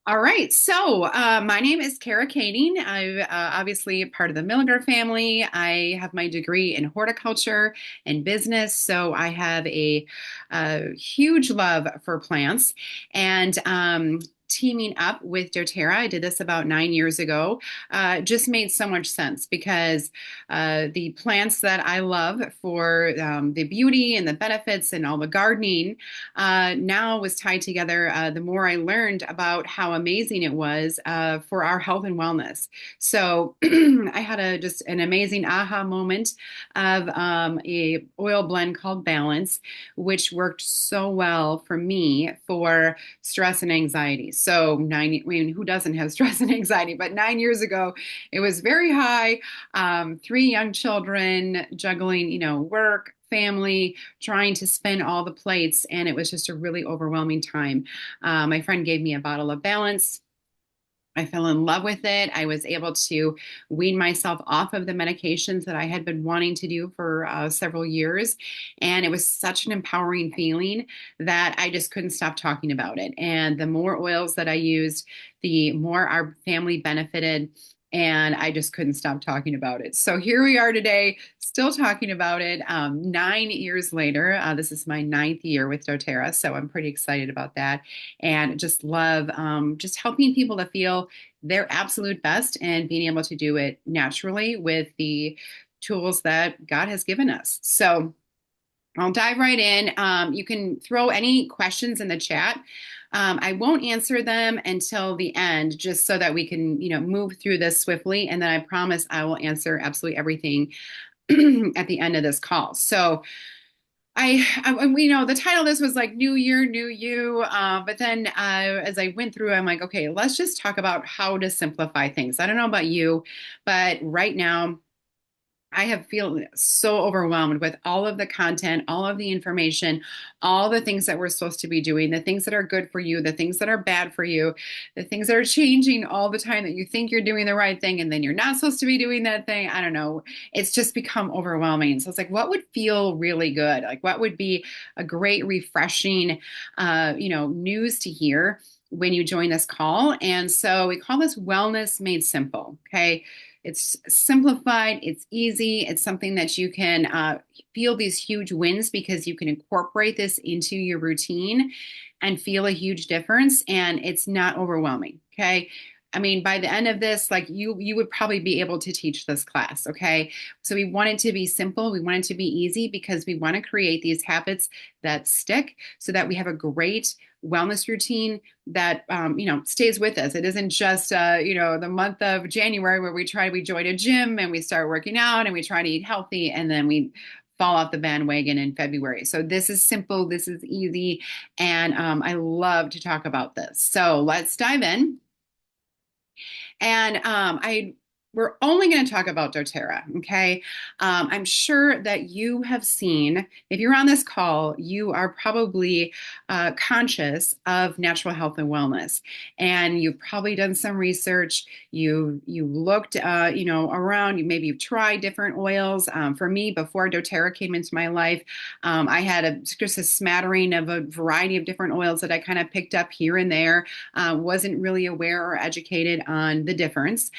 All right. My name is Kara Kading. I'm obviously part of the Milliger family. I have my degree in horticulture and business. So I have a huge love for plants and teaming up with doTERRA. I did this about 9 years ago. Just made so much sense because the plants that I love for the beauty and the benefits and all the gardening now was tied together. The more I learned about how amazing it was for our health and wellness. So I had just an amazing aha moment of a oil blend called Balance, which worked so well for me for stress and anxiety. I mean, who doesn't have stress and anxiety? But 9 years ago, it was very high. Three young children, juggling, work, family, trying to spin all the plates, and it was just a really overwhelming time. My friend gave me a bottle of Balance. I fell in love with it. I was able to wean myself off of the medications that I had been wanting to do for several years. And it was such an empowering feeling that I just couldn't stop talking about it. And the more oils that I used, the more our family benefited. And I just couldn't stop talking about it. So here we are today, still talking about it 9 years later. This is my ninth year with doTERRA. So I'm pretty excited about that and just love just helping people to feel their absolute best and being able to do it naturally with the tools that God has given us. So I'll dive right in. You can throw any questions in the chat. I won't answer them until the end, just so that we can, move through this swiftly. And then I promise I will answer absolutely everything at the end of this call. So the title of this was like New Year, New You. But then as I went through, I'm like, okay, let's just talk about how to simplify things. I don't know about you, but right now, I have feel so overwhelmed with all of the content, all of the information, all the things that we're supposed to be doing, the things that are good for you, the things that are bad for you, the things that are changing all the time that you think you're doing the right thing and then you're not supposed to be doing that thing. I don't know. It's just become overwhelming. So it's like, what would feel really good? Like, what would be a great, refreshing, news to hear when you join this call? And so we call this Wellness Made Simple. Okay. It's simplified, it's easy, it's something that you can feel these huge wins because you can incorporate this into your routine and feel a huge difference, and it's not overwhelming. Okay. I mean, by the end of this, like you would probably be able to teach this class. Okay. So we want it to be simple. We want it to be easy because we want to create these habits that stick so that we have a great wellness routine that stays with us. It isn't just the month of January where we join a gym and we start working out and we try to eat healthy and then we fall off the bandwagon in February. So this is simple, this is easy, and I love to talk about this. So let's dive in. And we're only going to talk about doTERRA, okay? I'm sure that you have seen, if you're on this call, you are probably conscious of natural health and wellness, and you've probably done some research. You looked, around. You've tried different oils. For me, before doTERRA came into my life, I had just a smattering of a variety of different oils that I kind of picked up here and there. Wasn't really aware or educated on the difference.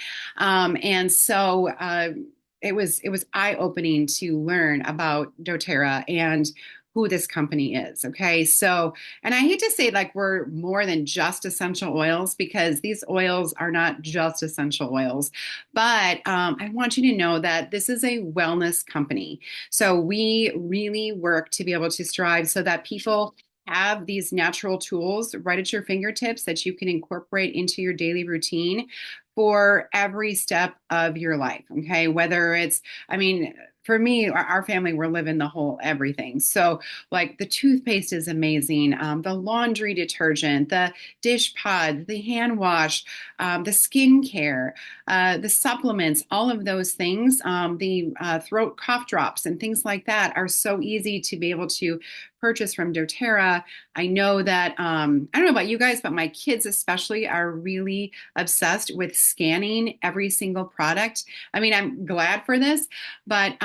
It was eye-opening to learn about doTERRA and who this company is. Okay. So, and I hate to say like we're more than just essential oils because these oils are not just essential oils, but I want you to know that this is a wellness company. So we really work to be able to strive so that people have these natural tools right at your fingertips that you can incorporate into your daily routine for every step of your life. Okay. Whether it's, I mean, for me, our family, we're living the whole everything. So, like the toothpaste is amazing, the laundry detergent, the dish pod, the hand wash, the skincare, the supplements, all of those things, the throat cough drops and things like that are so easy to be able to purchased from doTERRA. I know that, I don't know about you guys, but my kids especially are really obsessed with scanning every single product. I mean, I'm glad for this, but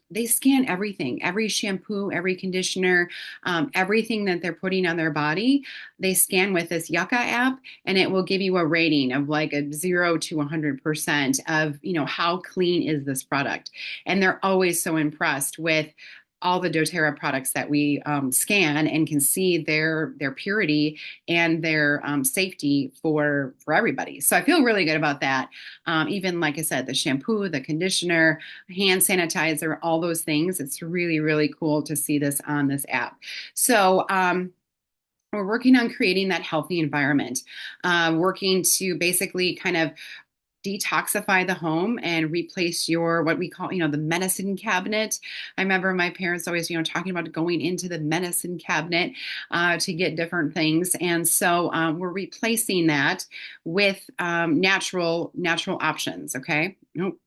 they scan everything, every shampoo, every conditioner, everything that they're putting on their body. They scan with this Yucca app, and it will give you a rating of like a 0 to 100% of, how clean is this product. And they're always so impressed with all the doTERRA products that we scan, and can see their purity and their safety for everybody. So I feel really good about that. Even like I said, the shampoo, the conditioner, hand sanitizer, all those things. It's really, really cool to see this on this app. So we're working on creating that healthy environment, working to basically kind of detoxify the home and replace your what we call the medicine cabinet. I remember my parents always talking about going into the medicine cabinet to get different things, and so we're replacing that with natural options. Okay. Nope.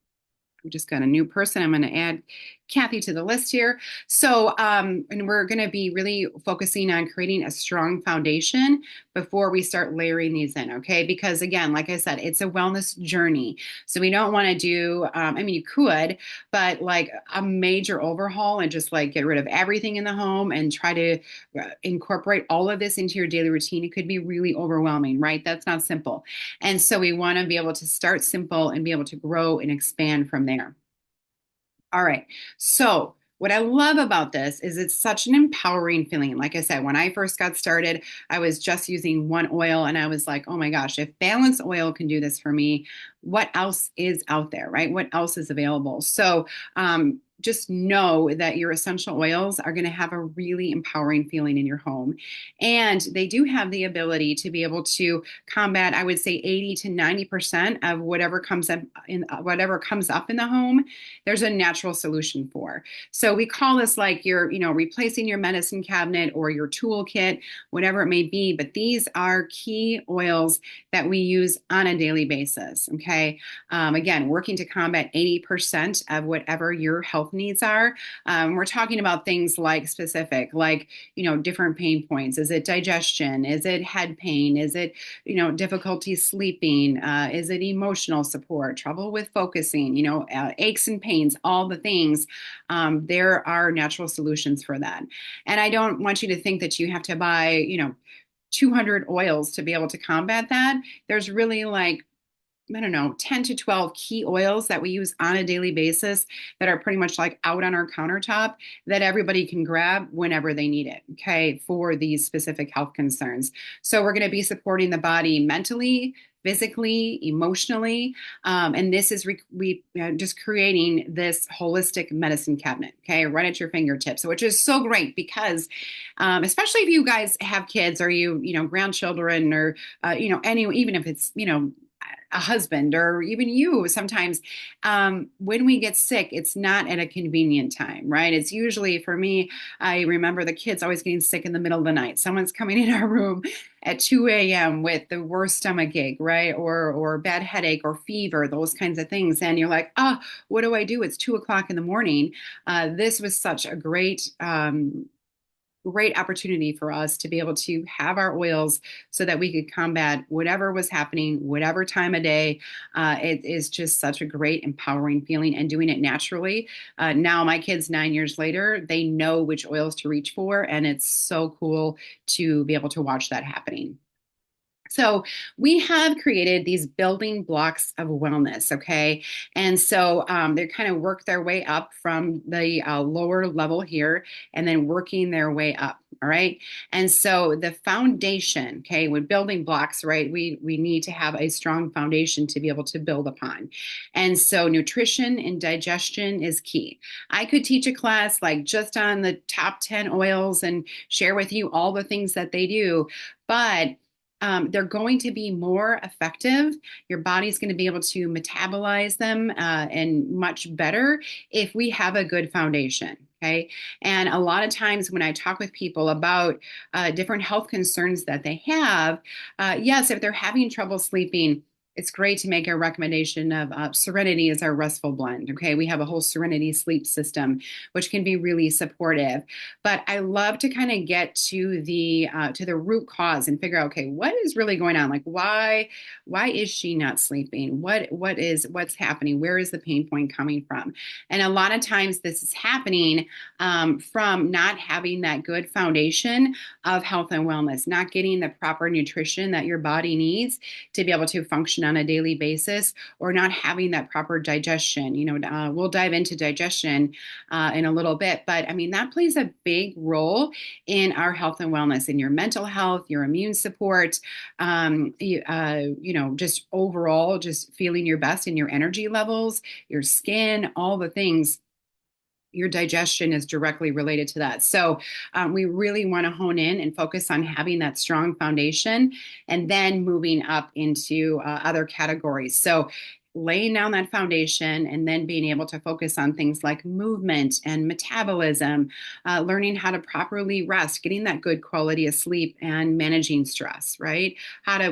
We just got a new person. I'm going to add Kathy to the list here. So, and we're going to be really focusing on creating a strong foundation before we start layering these in, okay? Because again, like I said, it's a wellness journey. So we don't want to do, I mean, you could, but like a major overhaul and just like get rid of everything in the home and try to incorporate all of this into your daily routine. It could be really overwhelming, right? That's not simple. And so we want to be able to start simple and be able to grow and expand from there. All right. So, what I love about this is it's such an empowering feeling. Like I said, when I first got started, I was just using one oil and I was like, oh my gosh, if Balance Oil can do this for me, what else is out there, right? What else is available? So, just know that your essential oils are going to have a really empowering feeling in your home. And they do have the ability to be able to combat, I would say 80 to 90% of whatever comes up in the home, there's a natural solution for. So we call this like your, replacing your medicine cabinet or your toolkit, whatever it may be. But these are key oils that we use on a daily basis. Okay. Again, working to combat 80% of whatever your health needs are. We're talking about things like specific, like, different pain points. Is it digestion? Is it head pain? Is it, difficulty sleeping? Is it emotional support, trouble with focusing, aches and pains, all the things? There are natural solutions for that. And I don't want you to think that you have to buy, 200 oils to be able to combat that. There's really like, I don't know, 10 to 12 key oils that we use on a daily basis that are pretty much like out on our countertop that everybody can grab whenever they need it, okay, for these specific health concerns. So we're going to be supporting the body mentally, physically, emotionally, and this is just creating this holistic medicine cabinet, okay, right at your fingertips, which is so great because, especially if you guys have kids or grandchildren or even if it's a husband or even you sometimes, when we get sick, it's not at a convenient time, right? It's usually, for me, I remember the kids always getting sick in the middle of the night. Someone's coming in our room at 2 a.m. with the worst stomach ache, right? Or bad headache or fever, those kinds of things. And you're like, what do I do? It's 2 o'clock in the morning. This was such a great opportunity for us to be able to have our oils so that we could combat whatever was happening, whatever time of day. It is just such a great, empowering feeling, and doing it naturally. Now, my kids, 9 years later, they know which oils to reach for, and it's so cool to be able to watch that happening. So we have created these building blocks of wellness, okay? And so they kind of work their way up from the lower level here and then working their way up, all right? And so the foundation, okay, with building blocks, right, we need to have a strong foundation to be able to build upon. And so nutrition and digestion is key. I could teach a class like just on the top 10 oils and share with you all the things that they do, but they're going to be more effective. Your body's going to be able to metabolize them and much better if we have a good foundation. Okay. And a lot of times when I talk with people about different health concerns that they have, yes, if they're having trouble sleeping, it's great to make a recommendation of Serenity is our restful blend. Okay, we have a whole Serenity sleep system, which can be really supportive. But I love to kind of get to the root cause and figure out, okay, what is really going on? Like, why is she not sleeping? What's happening? Where is the pain point coming from? And a lot of times, this is happening from not having that good foundation of health and wellness, not getting the proper nutrition that your body needs to be able to function on a daily basis, or not having that proper digestion. We'll dive into digestion in a little bit, but I mean, that plays a big role in our health and wellness, in your mental health, your immune support, just overall, just feeling your best in your energy levels, your skin, all the things. Your digestion is directly related to that. So we really want to hone in and focus on having that strong foundation and then moving up into other categories. So laying down that foundation and then being able to focus on things like movement and metabolism, learning how to properly rest, getting that good quality of sleep, and managing stress, right?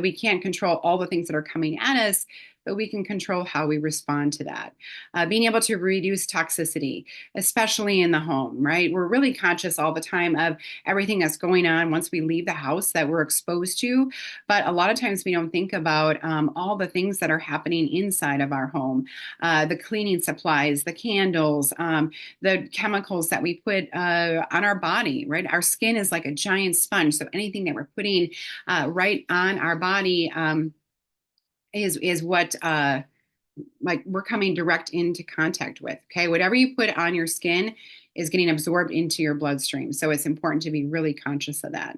We can't control all the things that are coming at us, but we can control how we respond to that. Being able to reduce toxicity, especially in the home, right? We're really conscious all the time of everything that's going on once we leave the house that we're exposed to. But a lot of times we don't think about all the things that are happening inside of our home, the cleaning supplies, the candles, the chemicals that we put on our body, right? Our skin is like a giant sponge. So anything that we're putting right on our body, is what like we're coming direct into contact with. Okay, whatever you put on your skin is getting absorbed into your bloodstream. So it's important to be really conscious of that.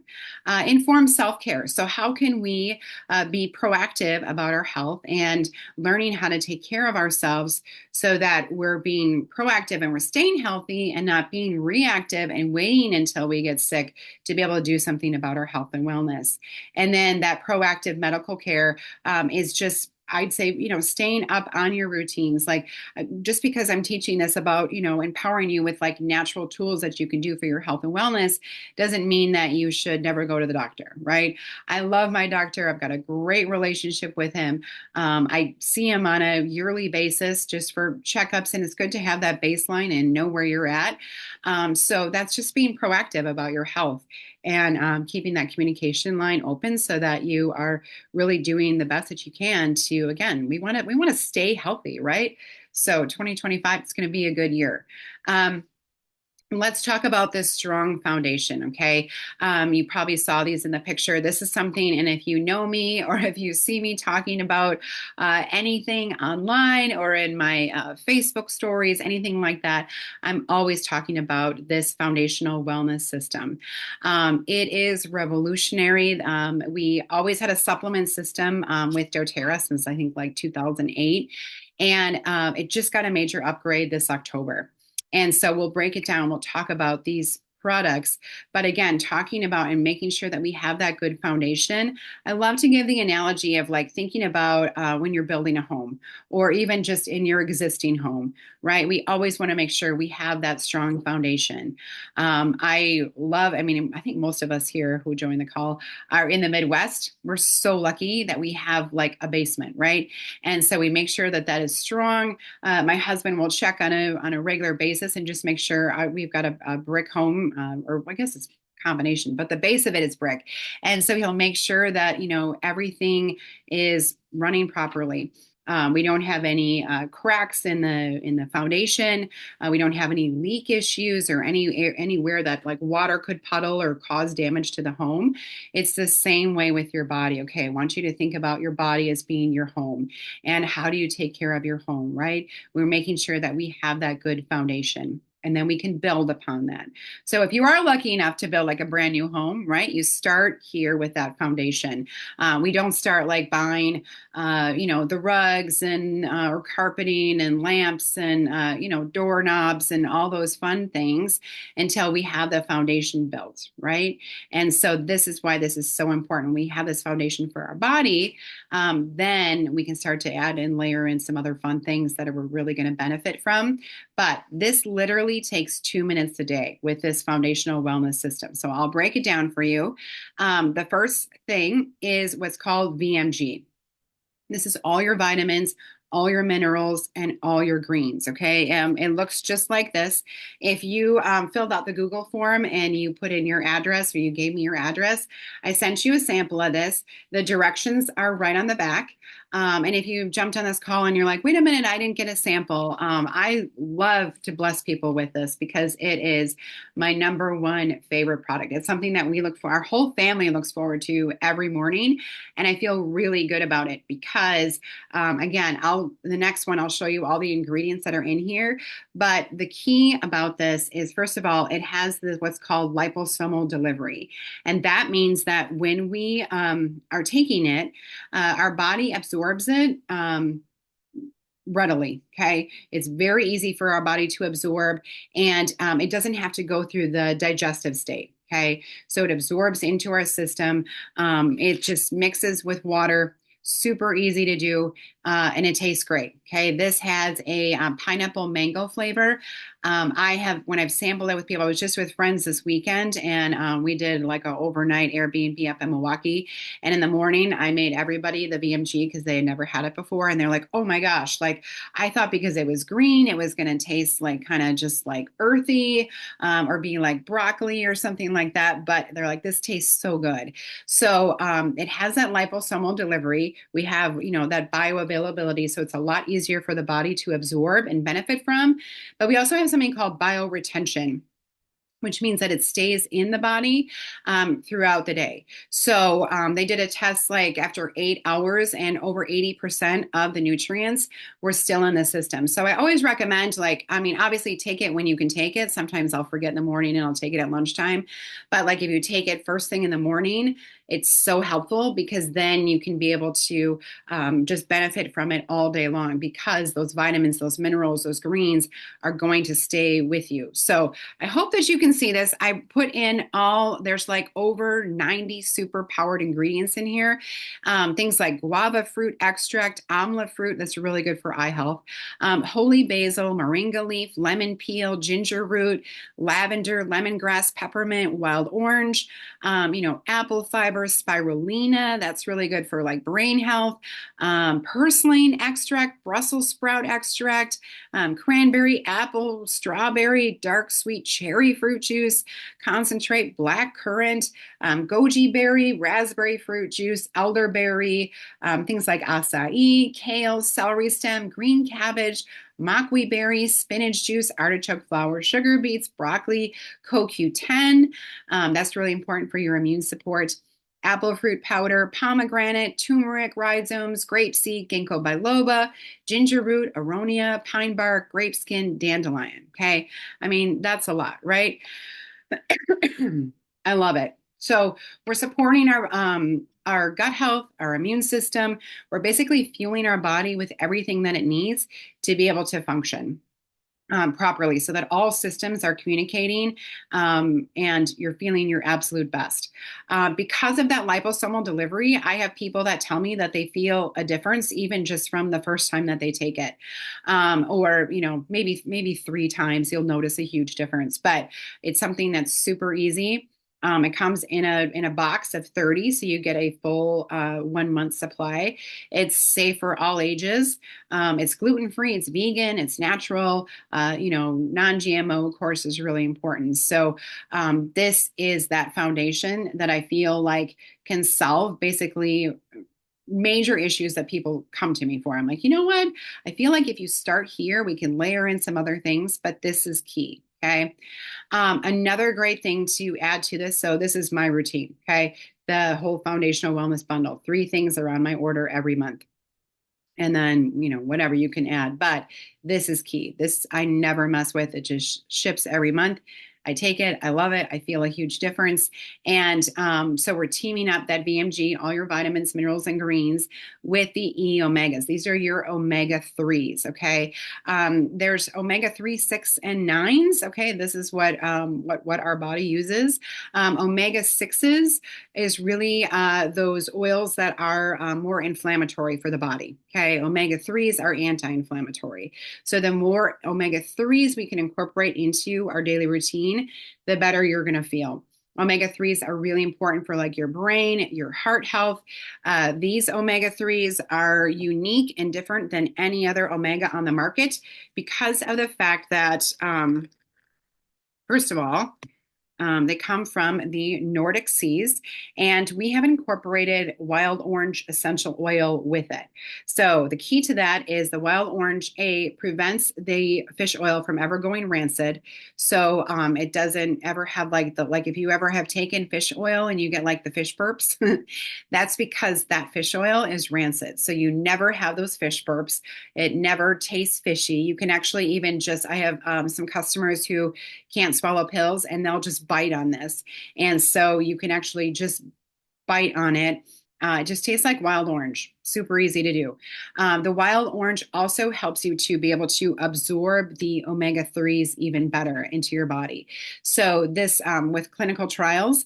Informed self-care. So how can we be proactive about our health and learning how to take care of ourselves so that we're being proactive and we're staying healthy and not being reactive and waiting until we get sick to be able to do something about our health and wellness. And then that proactive medical care is just, I'd say, staying up on your routines. Like, just because I'm teaching this about, empowering you with like natural tools that you can do for your health and wellness doesn't mean that you should never go to the doctor, right? I love my doctor. I've got a great relationship with him. I see him on a yearly basis just for checkups, and it's good to have that baseline and know where you're at. So that's just being proactive about your health and keeping that communication line open so that you are really doing the best that you can to, again, we want to stay healthy, right? So 2025 is going to be a good year. Let's talk about this strong foundation, okay? You probably saw these in the picture. This is something, and if you know me or if you see me talking about anything online or in my Facebook stories, anything like that, I'm always talking about this foundational wellness system. It is revolutionary. We always had a supplement system with doTERRA since I think like 2008, and it just got a major upgrade this October. And so we'll break it down. We'll talk about these products. But again, talking about and making sure that we have that good foundation. I love to give the analogy of like thinking about when you're building a home or even just in your existing home, right? We always want to make sure we have that strong foundation. I mean, I think most of us here who join the call are in the Midwest. We're so lucky that we have like a basement, right? And so we make sure that that is strong. My husband will check on a regular basis and just make sure we've got a brick home, or I guess it's combination, but the base of it is brick. And so he'll make sure that, everything is running properly. We don't have any cracks in the foundation. We don't have any leak issues or anywhere that like water could puddle or cause damage to the home. It's the same way with your body. Okay, I want you to think about your body as being your home, and how do you take care of your home, right? We're making sure that we have that good foundation, and then we can build upon that. So if you are lucky enough to build like a brand new home, right, you start here with that foundation. We don't start like buying, the rugs and or carpeting and lamps and, doorknobs and all those fun things until we have the foundation built, right? And so this is why this is so important. We have this foundation for our body, then we can start to add and layer in some other fun things that we're really going to benefit from. But this literally takes 2 minutes a day with this foundational wellness system. So I'll break it down for you. The first thing is what's called VMG. This is all your vitamins, all your minerals, and all your greens. Okay. It looks just like this. If you filled out the Google form and you put in your address or you gave me your address, I sent you a sample of this. The directions are right on the back. And if you jumped on this call and you're like, wait a minute, I didn't get a sample, I love to bless people with this because it is my number one favorite product. It's something that we look for, our whole family looks forward to every morning. And I feel really good about it because, again, the next one, I'll show you all the ingredients that are in here. But the key about this is, first of all, it has what's called liposomal delivery. And that means that when we are taking it, our body absorbs it. Readily. Okay. It's very easy for our body to absorb, and it doesn't have to go through the digestive state. Okay. So it absorbs into our system. It just mixes with water. Super easy to do, and it tastes great. Okay. This has a pineapple mango flavor. When I've sampled it with people, I was just with friends this weekend, and we did like a overnight Airbnb up in Milwaukee. And in the morning, I made everybody the VMG because they had never had it before. And they're like, oh my gosh, like I thought because it was green, it was going to taste like kind of just like earthy, or be like broccoli or something like that. But they're like, this tastes so good. So it has that liposomal delivery. We have, that bioavailability. So it's a lot easier for the body to absorb and benefit from. But we also have something called bioretention, which means that it stays in the body throughout the day. So they did a test like after 8 hours, and over 80% of the nutrients were still in the system. So I always recommend, obviously take it when you can take it. Sometimes I'll forget in the morning and I'll take it at lunchtime. But like if you take it first thing in the morning, it's so helpful because then you can be able to just benefit from it all day long because those vitamins, those minerals, those greens are going to stay with you. So I hope that you can see this. I put in there's like over 90 super powered ingredients in here. Things like guava fruit extract, amla fruit, that's really good for eye health, holy basil, moringa leaf, lemon peel, ginger root, lavender, lemongrass, peppermint, wild orange, apple fiber, spirulina, that's really good for like brain health, purslane extract, Brussels sprout extract, cranberry, apple, strawberry, dark sweet cherry fruit juice, concentrate, black currant, goji berry, raspberry fruit juice, elderberry, things like acai, kale, celery stem, green cabbage, maque berry, spinach juice, artichoke flower, sugar beets, broccoli, CoQ10. That's really important for your immune support. Apple fruit powder, pomegranate, turmeric, rhizomes, grapeseed, ginkgo biloba, ginger root, aronia, pine bark, grape skin, dandelion. Okay. I mean, that's a lot, right? I love it. So we're supporting our gut health, our immune system. We're basically fueling our body with everything that it needs to be able to function properly so that all systems are communicating, and you're feeling your absolute best. Because of that liposomal delivery, I have people that tell me that they feel a difference even just from the first time that they take it. Or, maybe 3 times you'll notice a huge difference, but it's something that's super easy. It comes in a box of 30, so you get a full 1 month supply. It's safe for all ages. It's gluten-free, it's vegan, it's natural. Non-GMO, of course, is really important. So this is that foundation that I feel like can solve basically major issues that people come to me for. I'm like, you know what? I feel like if you start here, we can layer in some other things, but this is key. Okay. Another great thing to add to this. So this is my routine. Okay. The whole foundational wellness bundle, 3 things are on my order every month. And then, whatever you can add, but this is key. This I never mess with. It just ships every month. I take it. I love it. I feel a huge difference. And so we're teaming up that VMG, all your vitamins, minerals, and greens with the E omegas. These are your omega 3s. Okay. There's omega 3, 6, and 9s. Okay. This is what our body uses. Omega 6s is really those oils that are more inflammatory for the body. Okay. Omega 3s are anti-inflammatory. So the more omega 3s we can incorporate into our daily routine, the better you're going to feel. Omega-3s are really important for like your brain, your heart health. These omega-3s are unique and different than any other omega on the market because of the fact that, first of all, they come from the Nordic seas, and we have incorporated wild orange essential oil with it. So the key to that is the wild orange A prevents the fish oil from ever going rancid. So it doesn't ever have like if you ever have taken fish oil and you get like the fish burps, that's because that fish oil is rancid. So you never have those fish burps. It never tastes fishy. You can actually even just I have some customers who can't swallow pills and they'll just bite on this. And so you can actually just bite on it. It just tastes like wild orange. Super easy to do. The wild orange also helps you to be able to absorb the omega-3s even better into your body. So this, with clinical trials,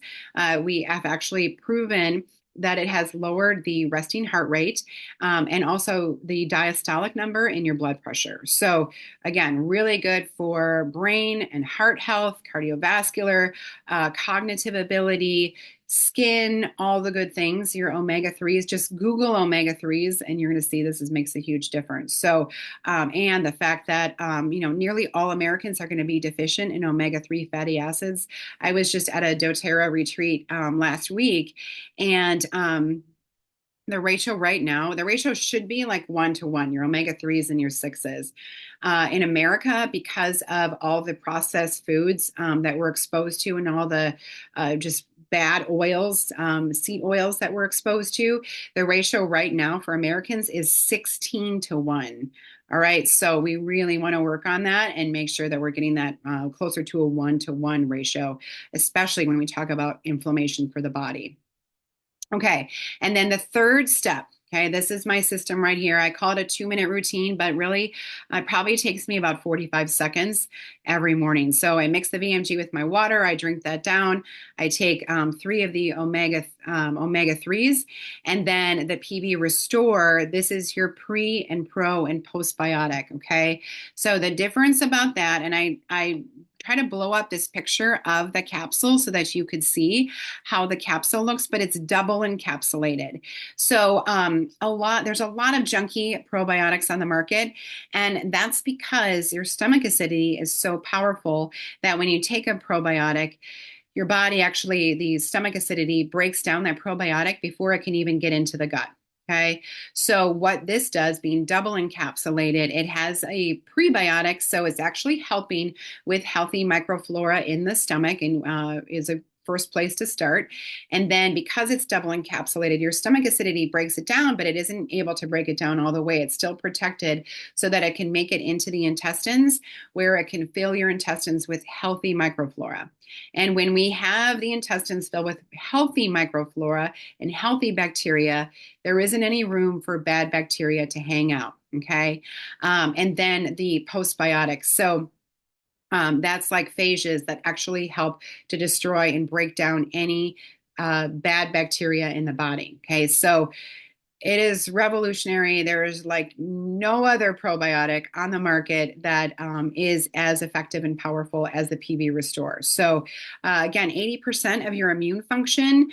we have actually proven that it has lowered the resting heart rate and also the diastolic number in your blood pressure. So again, really good for brain and heart health, cardiovascular, cognitive ability, skin, all the good things. Your omega-3s, just Google omega-3s and you're going to see makes a huge difference. So, and the fact that, nearly all Americans are going to be deficient in omega-3 fatty acids. I was just at a doTERRA retreat last week, and the ratio right now, the ratio should be like 1 to 1, your omega-3s and your 6s. In America, because of all the processed foods that we're exposed to and all the just bad oils, seed oils that we're exposed to, the ratio right now for Americans is 16 to 1. All right, so we really want to work on that and make sure that we're getting that closer to a 1 to 1 ratio, especially when we talk about inflammation for the body. Okay, and then the third step, okay, this is my system right here. I call it a 2-minute routine, but really it probably takes me about 45 seconds every morning. So I mix the VMG with my water, I drink that down, I take 3 of the omega-3s, and then the PB Restore. This is your pre and pro and postbiotic, okay? So the difference about that, and I try to blow up this picture of the capsule so that you could see how the capsule looks, but it's double encapsulated. So there's a lot of junky probiotics on the market, and that's because your stomach acidity is so powerful that when you take a probiotic, your body actually, the stomach acidity breaks down that probiotic before it can even get into the gut. Okay, so what this does, being double encapsulated, it has a prebiotic, so it's actually helping with healthy microflora in the stomach and is a first place to start. And then because it's double encapsulated, your stomach acidity breaks it down, but it isn't able to break it down all the way. It's still protected so that it can make it into the intestines where it can fill your intestines with healthy microflora. And when we have the intestines filled with healthy microflora and healthy bacteria, there isn't any room for bad bacteria to hang out. Okay. And then the postbiotics. So that's like phages that actually help to destroy and break down any bad bacteria in the body. Okay. So it is revolutionary. There is like no other probiotic on the market that is as effective and powerful as the PB Restore. So again, 80% of your immune function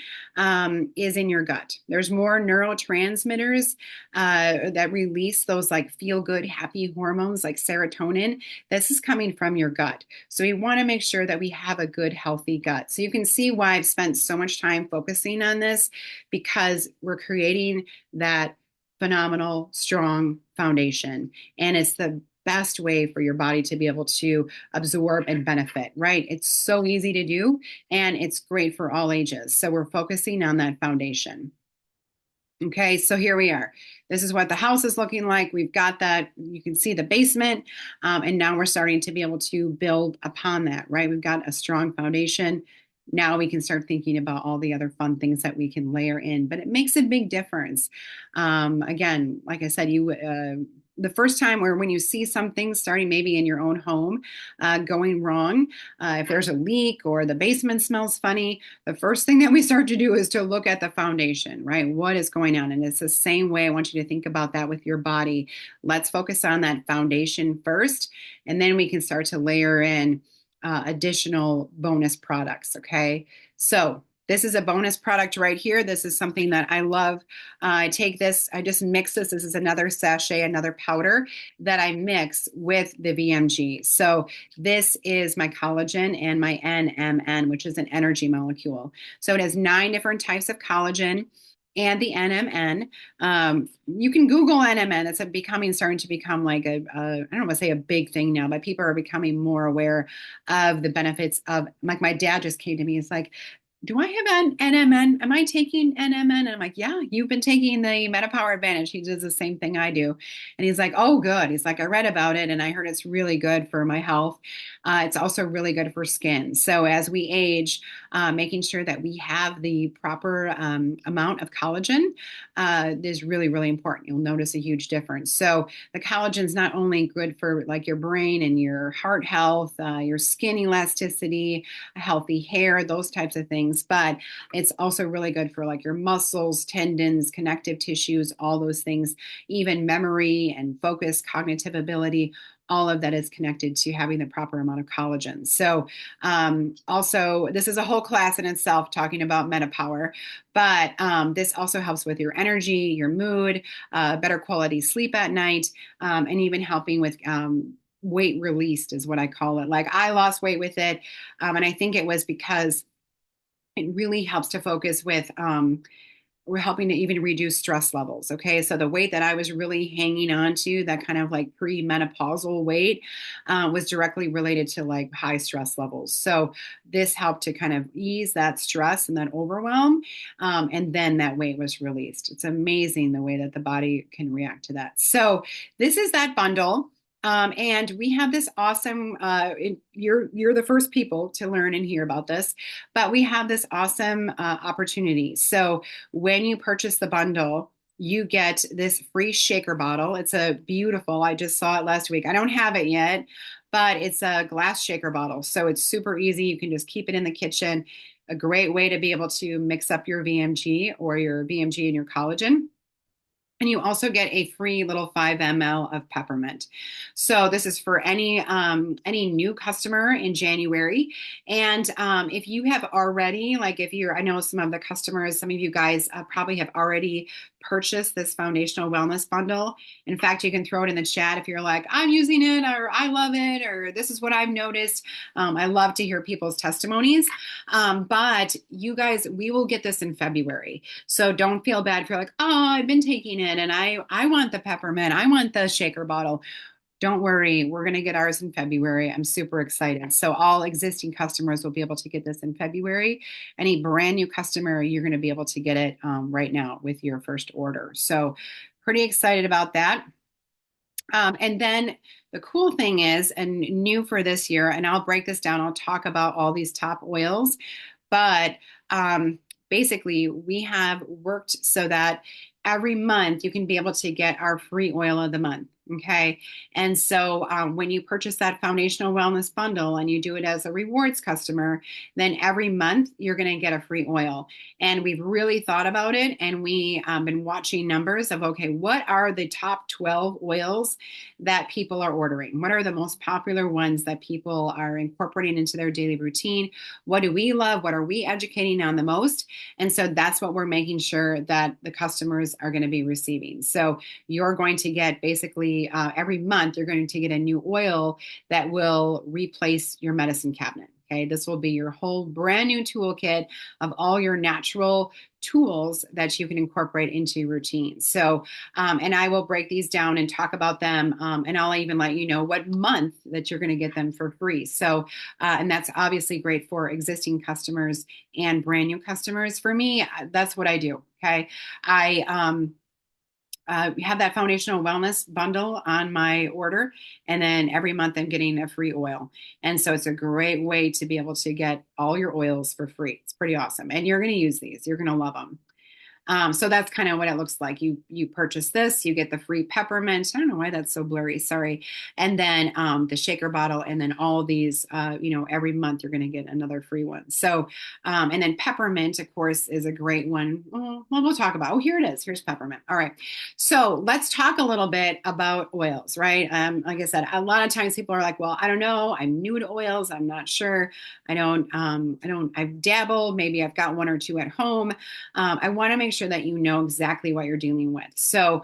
is in your gut. There's more neurotransmitters that release those like feel good, happy hormones like serotonin. This is coming from your gut. So we want to make sure that we have a good, healthy gut. So you can see why I've spent so much time focusing on this, because we're creating that phenomenal, strong foundation. And it's the best way for your body to be able to absorb and benefit, right? It's so easy to do and it's great for all ages. So we're focusing on that foundation. Okay, so here we are. This is what the house is looking like. We've got that, you can see the basement, and now we're starting to be able to build upon that, right? We've got a strong foundation. Now we can start thinking about all the other fun things that we can layer in, but it makes a big difference. Again, like I said, the first time or when you see something starting maybe in your own home going wrong, if there's a leak or the basement smells funny, the first thing that we start to do is to look at the foundation, right? What is going on? And it's the same way I want you to think about that with your body. Let's focus on that foundation first, and then we can start to layer in additional bonus products. Okay. So this is a bonus product right here. This is something that I love. I take this, I just mix this. This is another sachet, another powder that I mix with the VMG. So this is my collagen and my NMN, which is an energy molecule. So it has 9 different types of collagen and the NMN. You can Google NMN. It's starting to become like I don't want to say a big thing now, but people are becoming more aware of the benefits of, like my dad just came to me. It's like, do I have an NMN? Am I taking NMN? And I'm like, yeah, you've been taking the MetaPower Advantage. He does the same thing I do. And he's like, oh, good. He's like, I read about it and I heard it's really good for my health. It's also really good for skin. So as we age, making sure that we have the proper amount of collagen is really, really important. You'll notice a huge difference. So the collagen is not only good for like your brain and your heart health, your skin elasticity, healthy hair, those types of things, but it's also really good for like your muscles, tendons, connective tissues, all those things, even memory and focus, cognitive ability. All of that is connected to having the proper amount of collagen. So, also, this is a whole class in itself talking about MetaPower, but this also helps with your energy, your mood, better quality sleep at night, and even helping with weight released is what I call it. Like I lost weight with it, and I think it was because it really helps to focus with we're helping to even reduce stress levels. Okay. So the weight that I was really hanging on to, that kind of like pre-menopausal weight, was directly related to like high stress levels. So this helped to kind of ease that stress and that overwhelm. And then that weight was released. It's amazing the way that the body can react to that. So this is that bundle. And we have this awesome, you're the first people to learn and hear about this, but we have this awesome opportunity. So when you purchase the bundle, you get this free shaker bottle. It's a beautiful, I just saw it last week. I don't have it yet, but it's a glass shaker bottle. So it's super easy. You can just keep it in the kitchen. A great way to be able to mix up your VMG or your VMG and your collagen. And you also get a free little 5 ml of peppermint. So this is for any new customer in January. And if you have already, like if you're, I know some of the customers, some of you guys probably have already purchased this foundational wellness bundle. In fact, you can throw it in the chat if you're like, I'm using it, or I love it, or this is what I've noticed. I love to hear people's testimonies. But you guys, we will get this in February. So don't feel bad if you're like, oh, I've been taking it and I want the peppermint. I want the shaker bottle. Don't worry, we're going to get ours in February. I'm super excited. So all existing customers will be able to get this in February. Any brand new customer, you're going to be able to get it right now with your first order. So pretty excited about that. And then the cool thing is, and new for this year, and I'll break this down, I'll talk about all these top oils, but basically we have worked so that every month you can be able to get our free oil of the month. Okay. And so when you purchase that foundational wellness bundle and you do it as a rewards customer, then every month you're going to get a free oil. And we've really thought about it. And we been watching numbers of, okay, what are the top 12 oils that people are ordering? What are the most popular ones that people are incorporating into their daily routine? What do we love? What are we educating on the most? And so that's what we're making sure that the customers are going to be receiving. So you're going to get basically every month, you're going to get a new oil that will replace your medicine cabinet. Okay, this will be your whole brand new toolkit of all your natural tools that you can incorporate into your routine. So, and I will break these down and talk about them, and I'll even let you know what month that you're going to get them for free. So, and that's obviously great for existing customers and brand new customers. For me, that's what I do. Okay, we have that foundational wellness bundle on my order. And then every month I'm getting a free oil. And so it's a great way to be able to get all your oils for free. It's pretty awesome. And you're going to use these, you're going to love them. So that's kind of what it looks like. You purchase this, you get the free peppermint. I don't know why that's so blurry. Sorry. And then the shaker bottle, and then all these. Every month you're going to get another free one. So and then peppermint, of course, is a great one. Well, we'll talk about. Oh, here it is. Here's peppermint. All right. So let's talk a little bit about oils, right? Like I said, a lot of times people are like, "Well, I don't know. I'm new to oils. I'm not sure. I don't. I don't. I've dabbled. Maybe I've got one or two at home." I want to make sure that you know exactly what you're dealing with. So,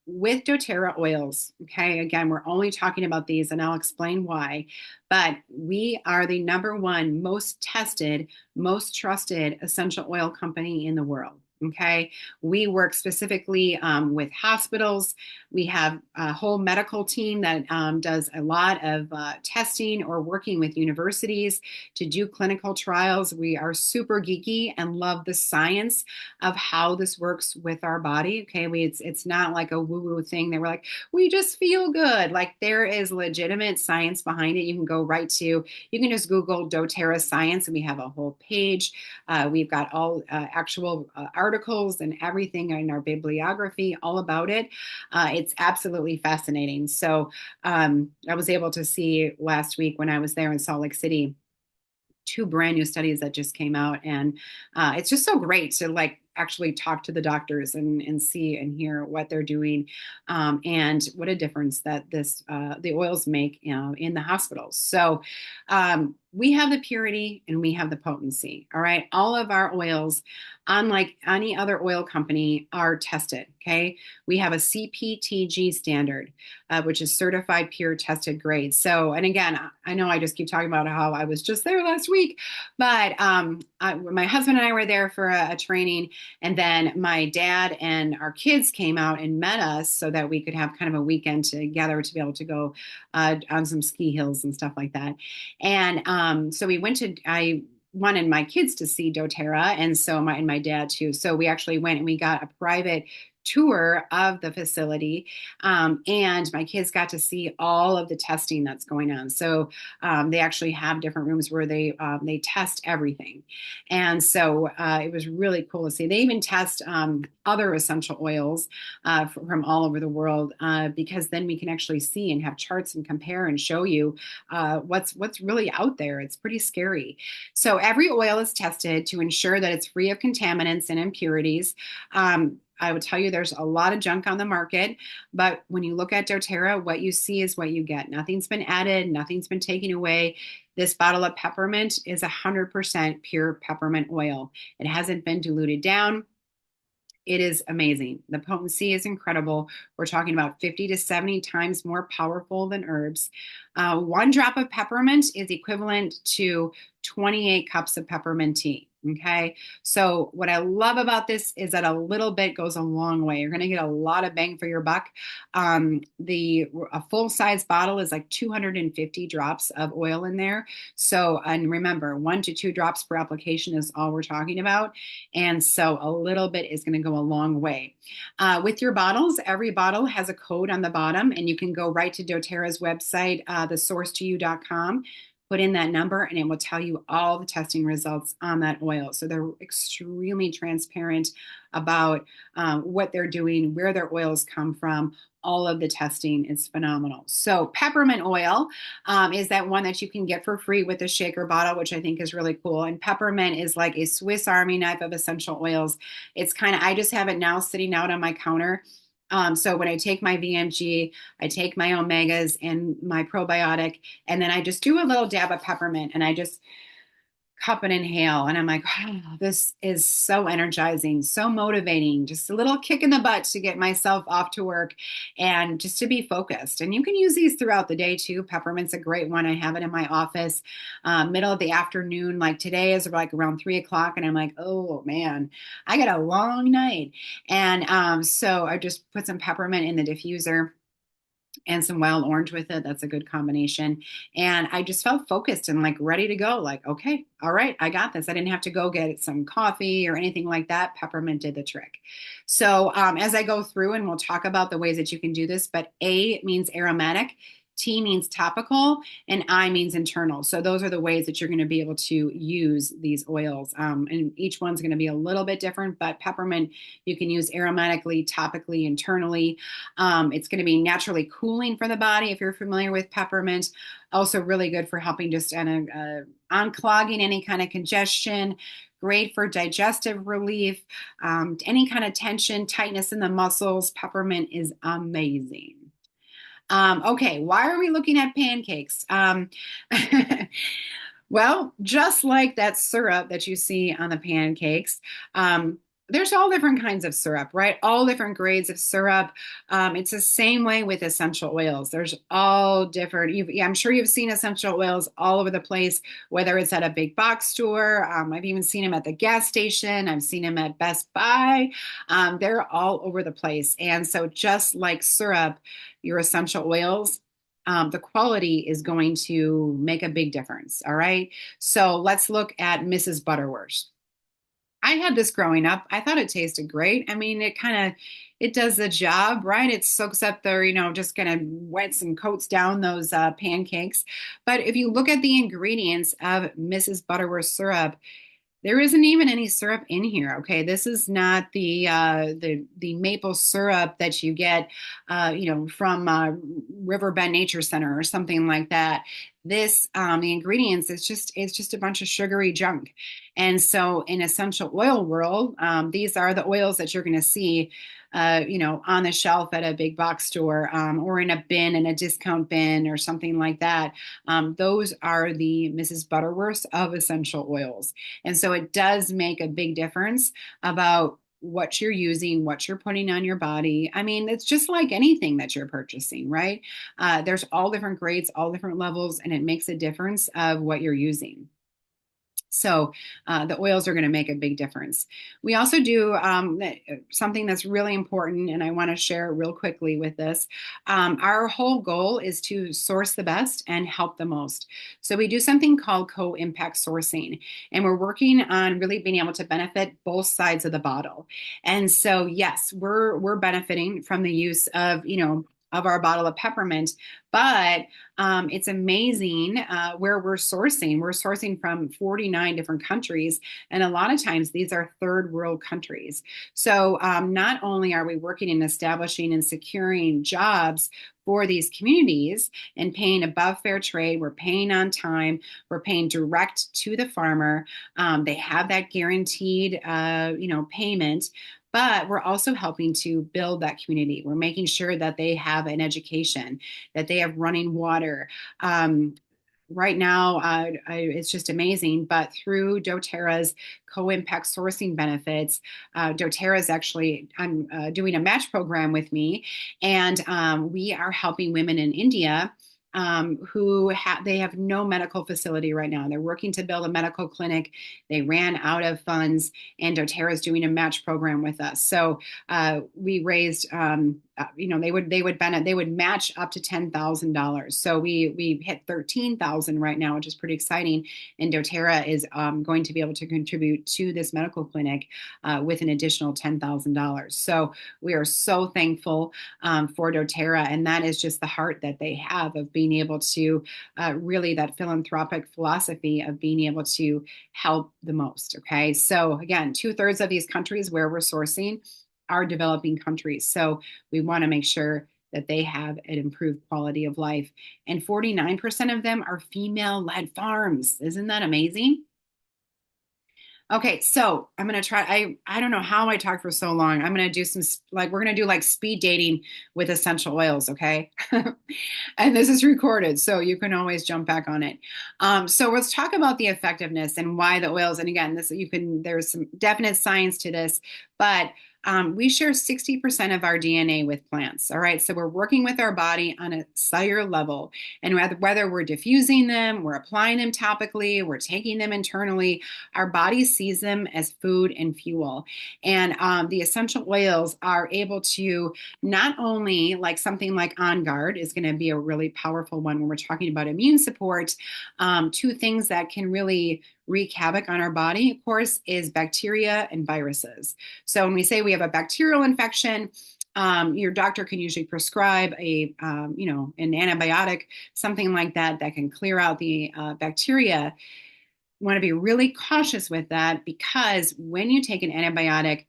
with doTERRA oils, okay, again, we're only talking about these and I'll explain why, but we are the number one most tested, most trusted essential oil company in the world. Okay, we work specifically with hospitals. We have a whole medical team that does a lot of testing or working with universities to do clinical trials. We are super geeky and love the science of how this works with our body. Okay, it's not like a woo-woo thing that we're like, we just feel good. Like there is legitimate science behind it. You can go right to, you can just Google doTERRA science and we have a whole page. We've got all actual articles and everything in our bibliography all about it. It's absolutely fascinating. So I was able to see last week when I was there in Salt Lake City, two brand new studies that just came out, and it's just so great to like actually talk to the doctors and see and hear what they're doing, and what a difference that the oils make, in the hospitals. So we have the purity and we have the potency. All right, all of our oils, unlike any other oil company, are tested. Okay, we have a CPTG standard, which is certified pure tested grade. So, and again, I know I just keep talking about how I was just there last week, but my husband and I were there for a training, and then my dad and our kids came out and met us so that we could have kind of a weekend together to be able to go on some ski hills and stuff like that. And so I wanted my kids to see doTERRA, and so my dad too. So we actually went and we got a private tour of the facility, and my kids got to see all of the testing that's going on. So they actually have different rooms where they test everything, and so it was really cool to see. They even test other essential oils from all over the world, because then we can actually see and have charts and compare and show you what's really out there. It's pretty scary. So every oil is tested to ensure that it's free of contaminants and impurities. I would tell you there's a lot of junk on the market, but when you look at doTERRA, what you see is what you get. Nothing's been added, nothing's been taken away. This bottle of peppermint is 100% pure peppermint oil. It hasn't been diluted down. It is amazing. The potency is incredible. We're talking about 50 to 70 times more powerful than herbs. One drop of peppermint is equivalent to 28 cups of peppermint tea. Okay. So what I love about this is that a little bit goes a long way. You're going to get a lot of bang for your buck. A full size bottle is like 250 drops of oil in there. So, and remember, 1 to 2 drops per application is all we're talking about. And so a little bit is going to go a long way. With your bottles, every bottle has a code on the bottom, and you can go right to doTERRA's website, thesourcetoyou.com, put in that number, and it will tell you all the testing results on that oil. So they're extremely transparent about what they're doing, where their oils come from. All of the testing is phenomenal. So peppermint oil is that one that you can get for free with a shaker bottle, which I think is really cool. And peppermint is like a Swiss Army knife of essential oils. It's kind of, I just have it now sitting out on my counter. So when I take my VMG, I take my omegas and my probiotic, and then I just do a little dab of peppermint, and I just cup and inhale. And I'm like, oh, this is so energizing, so motivating, just a little kick in the butt to get myself off to work and just to be focused. And you can use these throughout the day too. Peppermint's a great one. I have it in my office, middle of the afternoon. Like today is like around 3 o'clock. And I'm like, oh man, I got a long night. And so I just put some peppermint in the diffuser and some wild orange with it. That's a good combination. And I just felt focused and like ready to go. Like, okay, all right, I got this. I didn't have to go get some coffee or anything like that. Peppermint did the trick. So as I go through, and we'll talk about the ways that you can do this, but A means aromatic. T means topical, and I means internal. So those are the ways that you're going to be able to use these oils. And each one's going to be a little bit different, but peppermint you can use aromatically, topically, internally. It's going to be naturally cooling for the body if you're familiar with peppermint. Also, really good for helping just unclogging any kind of congestion. Great for digestive relief, any kind of tension, tightness in the muscles. Peppermint is amazing. Okay, why are we looking at pancakes? Well, just like that syrup that you see on the pancakes, there's all different kinds of syrup, right? All different grades of syrup. It's the same way with essential oils. There's all different. Yeah, I'm sure you've seen essential oils all over the place, whether it's at a big box store. I've even seen them at the gas station. I've seen them at Best Buy. They're all over the place. And so, just like syrup, your essential oils, the quality is going to make a big difference. All right. So let's look at Mrs. Butterworth. I had this growing up. I thought it tasted great. I mean, it does the job, right? It soaks up the, just kind of wets and coats down those pancakes. But if you look at the ingredients of Mrs. Butterworth syrup, there isn't even any syrup in here. Okay, this is not the maple syrup that you get, from Riverbend Nature Center or something like that. This the ingredients it's just a bunch of sugary junk. And so in essential oil world, these are the oils that you're going to see. On the shelf at a big box store, or in a bin, in a discount bin, or something like that. Those are the Mrs. Butterworths of essential oils. And so it does make a big difference about what you're using, what you're putting on your body. I mean, it's just like anything that you're purchasing, right? There's all different grades, all different levels, and it makes a difference of what you're using. So the oils are going to make a big difference. We also do something that's really important, and I want to share real quickly with this. Our whole goal is to source the best and help the most. So we do something called co-impact sourcing, and we're working on really being able to benefit both sides of the bottle. And so, yes, we're benefiting from the use of our bottle of peppermint, but it's amazing where we're sourcing. We're sourcing from 49 different countries, and a lot of times these are third world countries. So not only are we working in establishing and securing jobs for these communities and paying above fair trade, we're paying on time, we're paying direct to the farmer. They have that guaranteed, payment. But we're also helping to build that community. We're making sure that they have an education, that they have running water. Right now, it's just amazing. But through doTERRA's co-impact sourcing benefits, doTERRA is actually doing a match program with me, and we are helping women in India who they have no medical facility right now. They're working to build a medical clinic. They ran out of funds, and doTERRA is doing a match program with us. So we raised, they would match up to $10,000. So we hit 13,000 right now, which is pretty exciting. And doTERRA is going to be able to contribute to this medical clinic with an additional $10,000. So we are so thankful for doTERRA, and that is just the heart that they have of being able to really that philanthropic philosophy of being able to help the most. Okay, so again, 2/3 of these countries where we're sourcing are developing countries. So we want to make sure that they have an improved quality of life. And 49% of them are female-led farms. Isn't that amazing? Okay, so I'm gonna try. I don't know how I talked for so long. I'm gonna do we're gonna do like speed dating with essential oils, okay? And this is recorded, so you can always jump back on it. So let's talk about the effectiveness and why the oils. And again, there's some definite science to this, but we share 60% of our DNA with plants. All right, so we're working with our body on a cellular level, and whether we're diffusing them, we're applying them topically, we're taking them internally, our body sees them as food and fuel. And the essential oils are able to not only, like something like On Guard is going to be a really powerful one when we're talking about immune support. Two things that can really wreak havoc on our body, of course, is bacteria and viruses. So when we say we have a bacterial infection, Your doctor can usually prescribe an antibiotic, something like that, that can clear out the bacteria. You want to be really cautious with that because when you take an antibiotic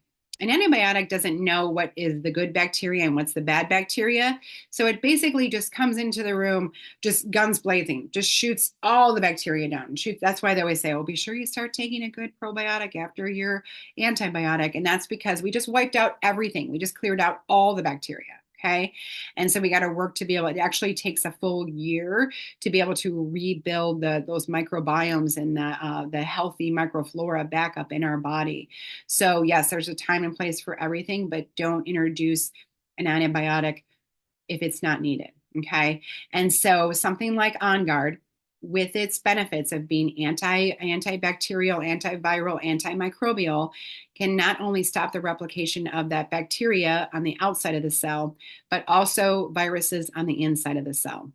doesn't know what is the good bacteria and what's the bad bacteria. So it basically just comes into the room, just guns blazing, just shoots all the bacteria down. Shoots. That's why they always say, "Oh, be sure you start taking a good probiotic after your antibiotic." And that's because we just wiped out everything. We just cleared out all the bacteria. Okay. And so we got to work to be able, it actually takes a full year to be able to rebuild those microbiomes and the healthy microflora back up in our body. So yes, there's a time and place for everything, but don't introduce an antibiotic if it's not needed. Okay. And so something like On Guard, with its benefits of being antibacterial, antiviral, antimicrobial, can not only stop the replication of that bacteria on the outside of the cell, but also viruses on the inside of the cell.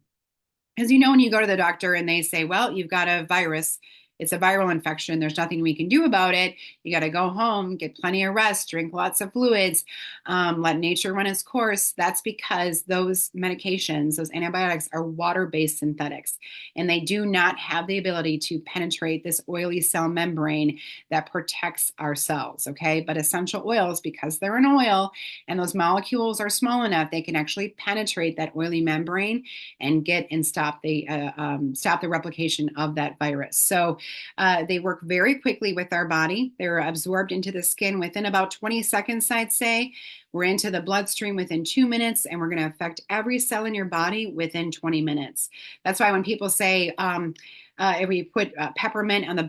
As you know, when you go to the doctor and they say, well, you've got a virus, it's a viral infection, there's nothing we can do about it. You got to go home, get plenty of rest, drink lots of fluids, let nature run its course. That's because those medications, those antibiotics, are water-based synthetics, and they do not have the ability to penetrate this oily cell membrane that protects our cells. Okay, but essential oils, because they're an oil and those molecules are small enough, they can actually penetrate that oily membrane and stop the replication of that virus. So they work very quickly with our body. They're absorbed into the skin within about 20 seconds, I'd say. We're into the bloodstream within 2 minutes, and we're going to affect every cell in your body within 20 minutes. That's why when people say, if we put peppermint on the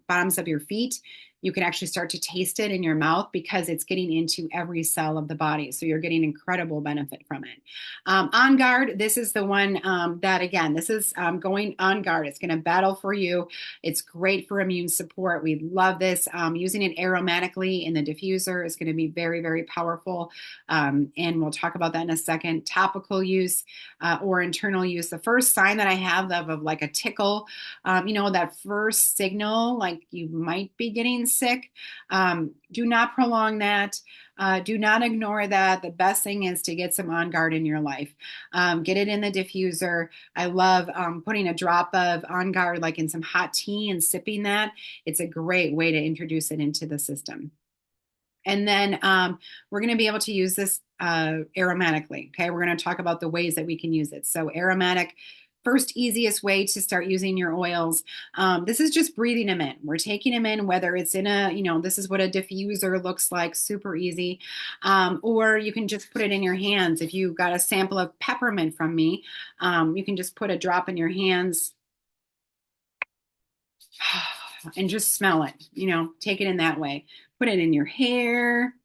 bottoms of your feet, you can actually start to taste it in your mouth because it's getting into every cell of the body. So you're getting incredible benefit from it. On Guard, this is the one that, again, this is going On Guard. It's going to battle for you. It's great for immune support. We love this. Using it aromatically in the diffuser is going to be very, very powerful. And we'll talk about that in a second. Topical use or internal use. The first sign that I have of like a tickle, that first signal, like you might be getting sick, do not prolong that. Do not ignore that. The best thing is to get some On Guard in your life. Get it in the diffuser. I love putting a drop of On Guard like in some hot tea and sipping that. It's a great way to introduce it into the system. And then we're going to be able to use this aromatically. Okay, we're going to talk about the ways that we can use it. So aromatic, first easiest way to start using your oils. This is just breathing them in. We're taking them in, whether it's in this is what a diffuser looks like, super easy. Or you can just put it in your hands. If you got a sample of peppermint from me, you can just put a drop in your hands and just smell it, take it in that way. Put it in your hair.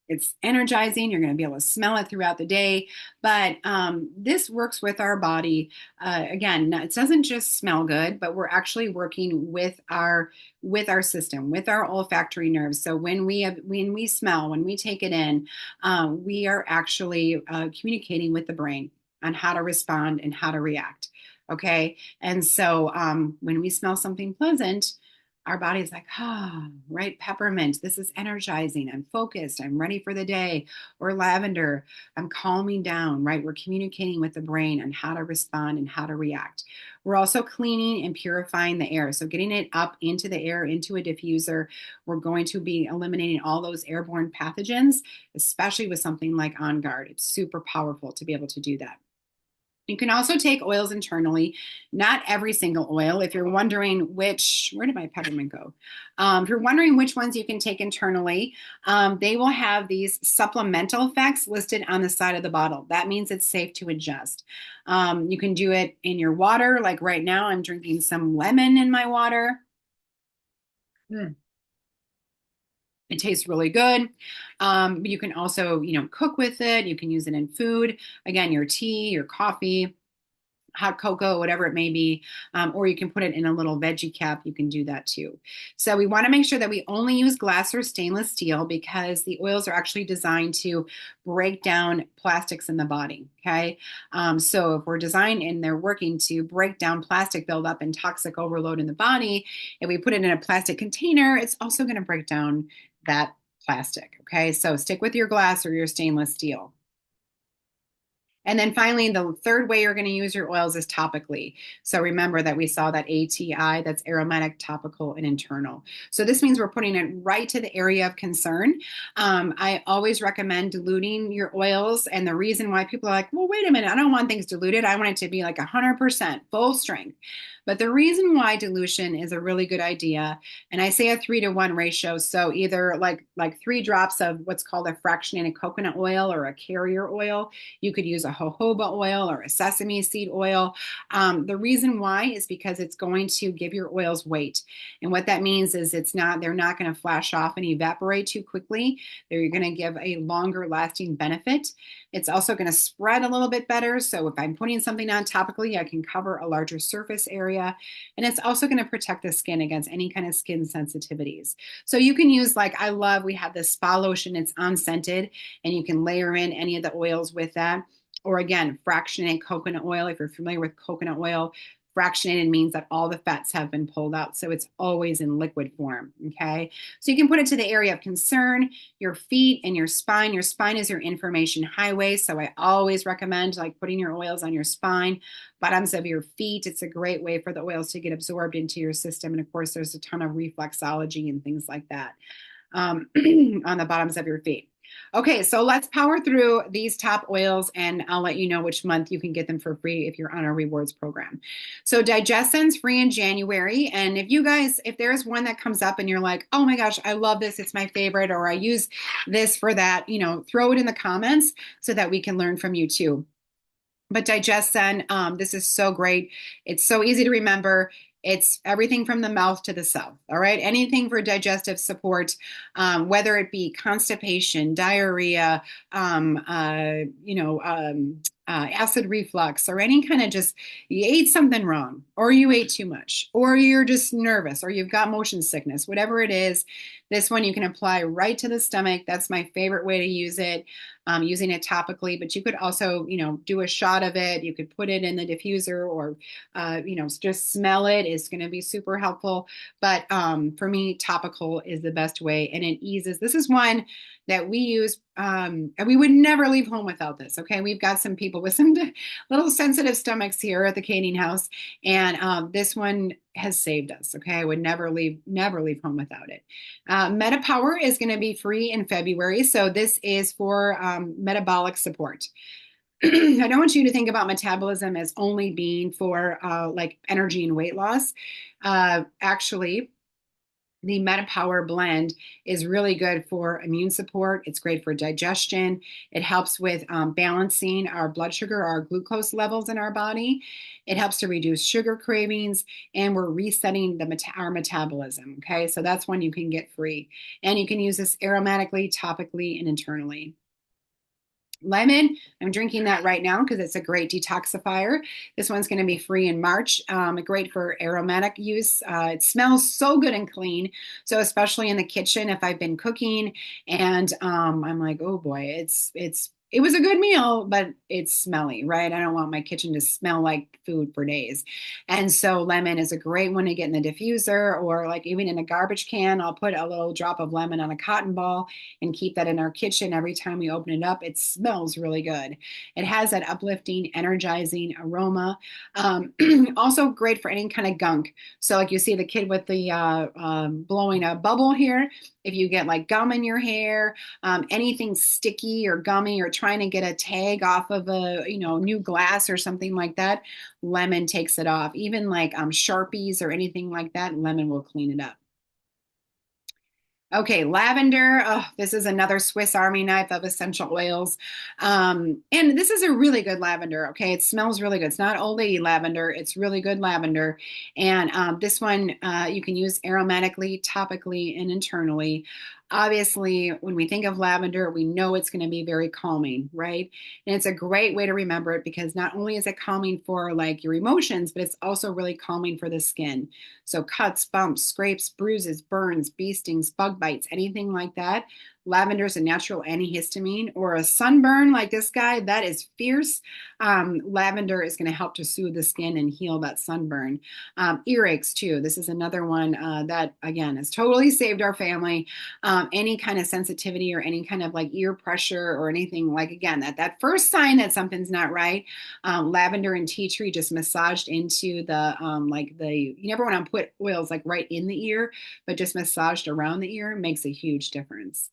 It's energizing. You're going to be able to smell it throughout the day. But this works with our body. Again, it doesn't just smell good, but we're actually working with our system, with our olfactory nerves. So when we smell, when we take it in, we are actually communicating with the brain on how to respond and how to react. Okay. And so when we smell something pleasant, our body's like, right, peppermint, this is energizing. I'm focused. I'm ready for the day. Or lavender, I'm calming down, right? We're communicating with the brain on how to respond and how to react. We're also cleaning and purifying the air. So getting it up into the air, into a diffuser, we're going to be eliminating all those airborne pathogens, especially with something like On Guard. It's super powerful to be able to do that. You can also take oils internally, not every single oil. If you're wondering where did my peppermint go? If you're wondering which ones you can take internally, they will have these supplemental effects listed on the side of the bottle. That means it's safe to ingest. You can do it in your water. Like right now, I'm drinking some lemon in my water. It tastes really good. You can also, cook with it. You can use it in food. Again, your tea, your coffee, hot cocoa, whatever it may be, or you can put it in a little veggie cap. You can do that too. So we want to make sure that we only use glass or stainless steel because the oils are actually designed to break down plastics in the body. Okay. So if we're designed and they're working to break down plastic buildup and toxic overload in the body, if we put it in a plastic container, it's also going to break down that plastic. Okay, so stick with your glass or your stainless steel. And then finally, the third way you're going to use your oils is topically. So remember that we saw that ATI, that's aromatic, topical, and internal. So this means we're putting it right to the area of concern. I always recommend diluting your oils. And the reason why people are like, well, wait a minute, I don't want things diluted. I want it to be like 100% full strength. But the reason why dilution is a really good idea, and I say a 3-to-1 ratio, so either like 3 drops of what's called a fractionated coconut oil or a carrier oil. You could use a jojoba oil or a sesame seed oil. The reason why is because it's going to give your oils weight. And what that means is they're not going to flash off and evaporate too quickly. They're going to give a longer lasting benefit. It's also going to spread a little bit better. So if I'm putting something on topically, I can cover a larger surface area. And it's also going to protect the skin against any kind of skin sensitivities. So you can use, we have this spa lotion, it's unscented, and you can layer in any of the oils with that. Or again, fractionated coconut oil. If you're familiar with coconut oil, fractionated means that all the fats have been pulled out. So it's always in liquid form. Okay. So you can put it to the area of concern, your feet and your spine. Your spine is your information highway. So I always recommend putting your oils on your spine, bottoms of your feet. It's a great way for the oils to get absorbed into your system. And of course, there's a ton of reflexology and things like that on the bottoms of your feet. Okay, so let's power through these top oils, and I'll let you know which month you can get them for free if you're on our rewards program. So DigestSense free in January. And if there's one that comes up and you're like, oh my gosh, I love this, it's my favorite, or I use this for that, throw it in the comments so that we can learn from you too. But DigestSen, this is so great. It's so easy to remember. It's everything from the mouth to the south. All right. Anything for digestive support, whether it be constipation, diarrhea, acid reflux, or any kind of just you ate something wrong, or you ate too much, or you're just nervous, or you've got motion sickness, whatever it is. This one you can apply right to the stomach. That's my favorite way to use it, using it topically. But you could also, do a shot of it. You could put it in the diffuser, or, just smell it. It's going to be super helpful. But for me, topical is the best way, and it eases. This is one that we use, and we would never leave home without this. Okay, we've got some people with some little sensitive stomachs here at the Kading House, and this one has saved us. Okay, I would never leave home without it. MetaPower is going to be free in February, so this is for metabolic support. I don't want you to think about metabolism as only being for energy and weight loss. Actually, the MetaPower blend is really good for immune support. It's great for digestion. It helps with balancing our blood sugar, our glucose levels in our body. It helps to reduce sugar cravings, and we're resetting our metabolism. Okay, so that's one you can get free. And you can use this aromatically, topically, and internally. Lemon, I'm drinking that right now because it's a great detoxifier. This one's going to be free in March. Great for aromatic use. It smells so good and clean. So especially in the kitchen, if I've been cooking and I'm like, oh boy, it was a good meal, but it's smelly, right? I don't want my kitchen to smell like food for days. And so lemon is a great one to get in the diffuser, or even in a garbage can. I'll put a little drop of lemon on a cotton ball and keep that in our kitchen. Every time we open it up, it smells really good. It has that uplifting, energizing aroma. Also great for any kind of gunk. So you see the kid with the blowing a bubble here. If you get gum in your hair, anything sticky or gummy, or trying to get a tag off of a new glass or something like that, lemon takes it off. Even Sharpies or anything like that, lemon will clean it up. Okay, lavender. Oh, this is another Swiss Army knife of essential oils. And this is a really good lavender. Okay, it smells really good. It's not old lady lavender. It's really good lavender. And this one you can use aromatically, topically, and internally. Obviously, when we think of lavender, we know it's going to be very calming, right? And it's a great way to remember it because not only is it calming for your emotions, but it's also really calming for the skin. So cuts, bumps, scrapes, bruises, burns, bee stings, bug bites, anything like that, lavender is a natural antihistamine, or a sunburn like this guy, that is fierce. Lavender is going to help to soothe the skin and heal that sunburn. Earaches too. This is another one that again has totally saved our family. Any kind of sensitivity or any kind of like ear pressure or anything, like again, that first sign that something's not right, lavender and tea tree just massaged into the like the, you never want to put oils like right in the ear, but just massaged around the ear makes a huge difference.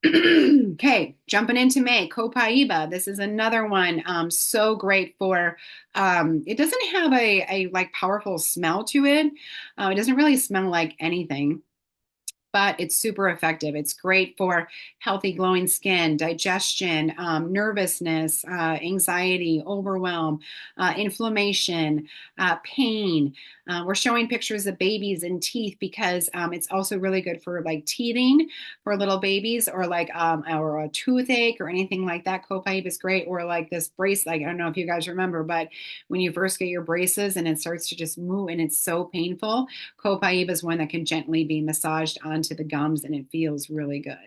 Okay, jumping into May, Copaiba. This is another one. So great for. It doesn't have a like powerful smell to it. It doesn't really smell like anything, but it's super effective. It's great for healthy, glowing skin, digestion, nervousness, anxiety, overwhelm, inflammation, pain. We're showing pictures of babies and teeth because it's also really good for like teething for little babies, or like or a toothache or anything like that. Copaiba is great. Or like this brace, like I don't know if you guys remember, but when you first get your braces and it starts to just move and it's so painful, Copaiba is one that can gently be massaged onto the gums and it feels really good.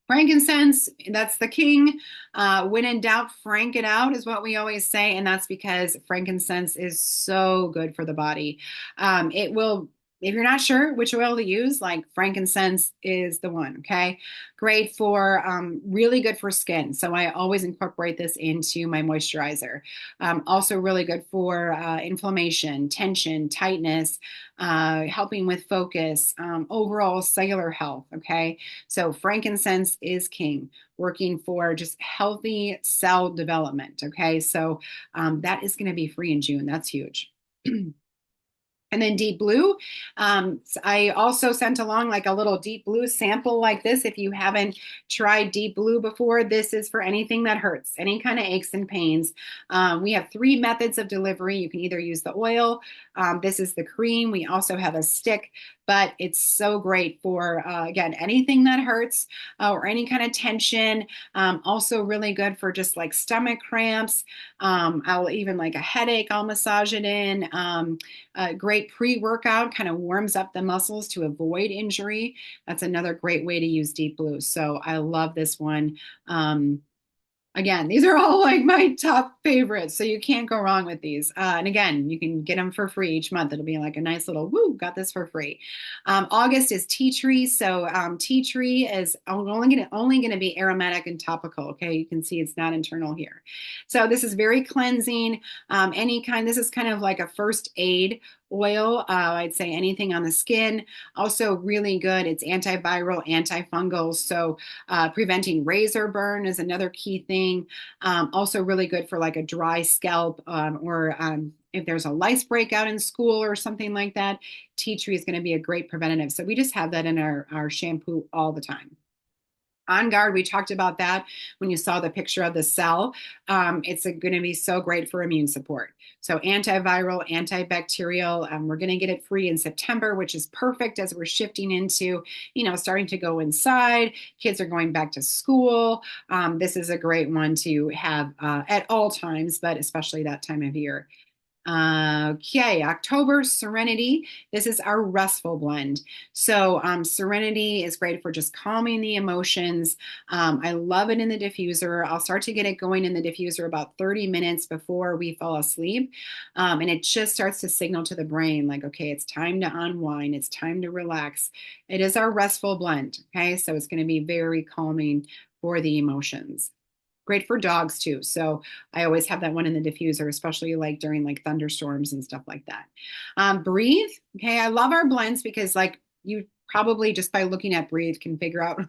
Frankincense, that's the king. When in doubt, frank it out is what we always say. And that's because frankincense is so good for the body. It will, if you're not sure which oil to use, like frankincense is the one, okay? Great for, really good for skin. So I always incorporate this into my moisturizer. Also really good for inflammation, tension, tightness, helping with focus, overall cellular health, okay? So frankincense is king, working for just healthy cell development. Okay, so that is going to be free in June. That's huge. And then deep blue, I also sent along like a little deep blue sample like this. If you haven't tried deep blue before, this is for anything that hurts, any kind of aches and pains. We have 3 methods of delivery. You can either use the oil. This is the cream. We also have a stick, but it's so great for, again, anything that hurts or any kind of tension. Also really good for just like stomach cramps. I'll even like a headache, I'll massage it in. Great pre-workout, kind of warms up the muscles to avoid injury. That's another great way to use deep blue. So I love this one. Again, these are all like my top favorites, so you can't go wrong with these. And again, you can get them for free each month. It'll be like a nice little woo, got this for free. August is tea tree, so tea tree is only gonna be aromatic and topical. Okay, you can see it's not internal here. So this is very cleansing. Any kind. This is kind of like a first aid oil. I'd say anything on the skin. Also really good. It's antiviral, antifungal. So preventing razor burn is another key thing. Also really good for like a dry scalp, or if there's a lice breakout in school or something like that, tea tree is going to be a great preventative. So we just have that in our shampoo all the time. On Guard, we talked about that when you saw the picture of the cell. It's going to be so great for immune support. So antiviral, antibacterial. We're going to get it free in September, which is perfect as we're shifting into, starting to go inside. Kids are going back to school. This is a great one to have at all times, but especially that time of year. Okay, October Serenity. This is our restful blend. So Serenity is great for just calming the emotions. I love it in the diffuser. I'll start to get it going in the diffuser about 30 minutes before we fall asleep. And it just starts to signal to the brain like, okay, it's time to unwind. It's time to relax. It is our restful blend. Okay, so it's going to be very calming for the emotions. Great for dogs too. So I always have that one in the diffuser, especially like during like thunderstorms and stuff like that. Breathe. Okay. I love our blends because like you probably just by looking at Breathe can figure out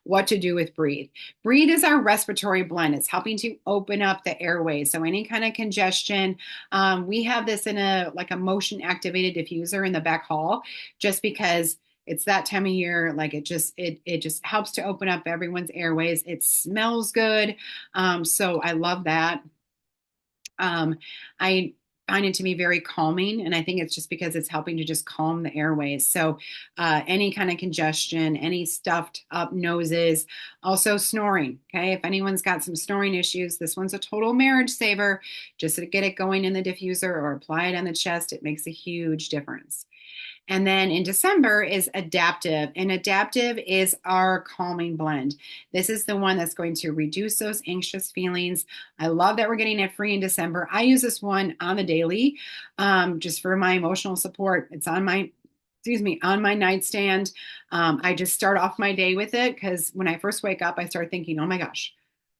what to do with Breathe. Breathe is our respiratory blend. It's helping to open up the airways. So any kind of congestion, we have this in a like a motion activated diffuser in the back hall, just because it's that time of year. Like it just helps to open up everyone's airways. It smells good. So I love that. I find it to be very calming, and I think it's just because it's helping to just calm the airways. So any kind of congestion, any stuffed up noses, also snoring. Okay, if anyone's got some snoring issues, this one's a total marriage saver. Just to get it going in the diffuser or apply it on the chest, it makes a huge difference. And then in December is Adaptive, and Adaptive is our calming blend. This is the one that's going to reduce those anxious feelings. I love that we're getting it free in December. I use this one on the daily, just for my emotional support. It's on my on my nightstand. I just start off my day with it because when I first wake up, I start thinking, oh my gosh,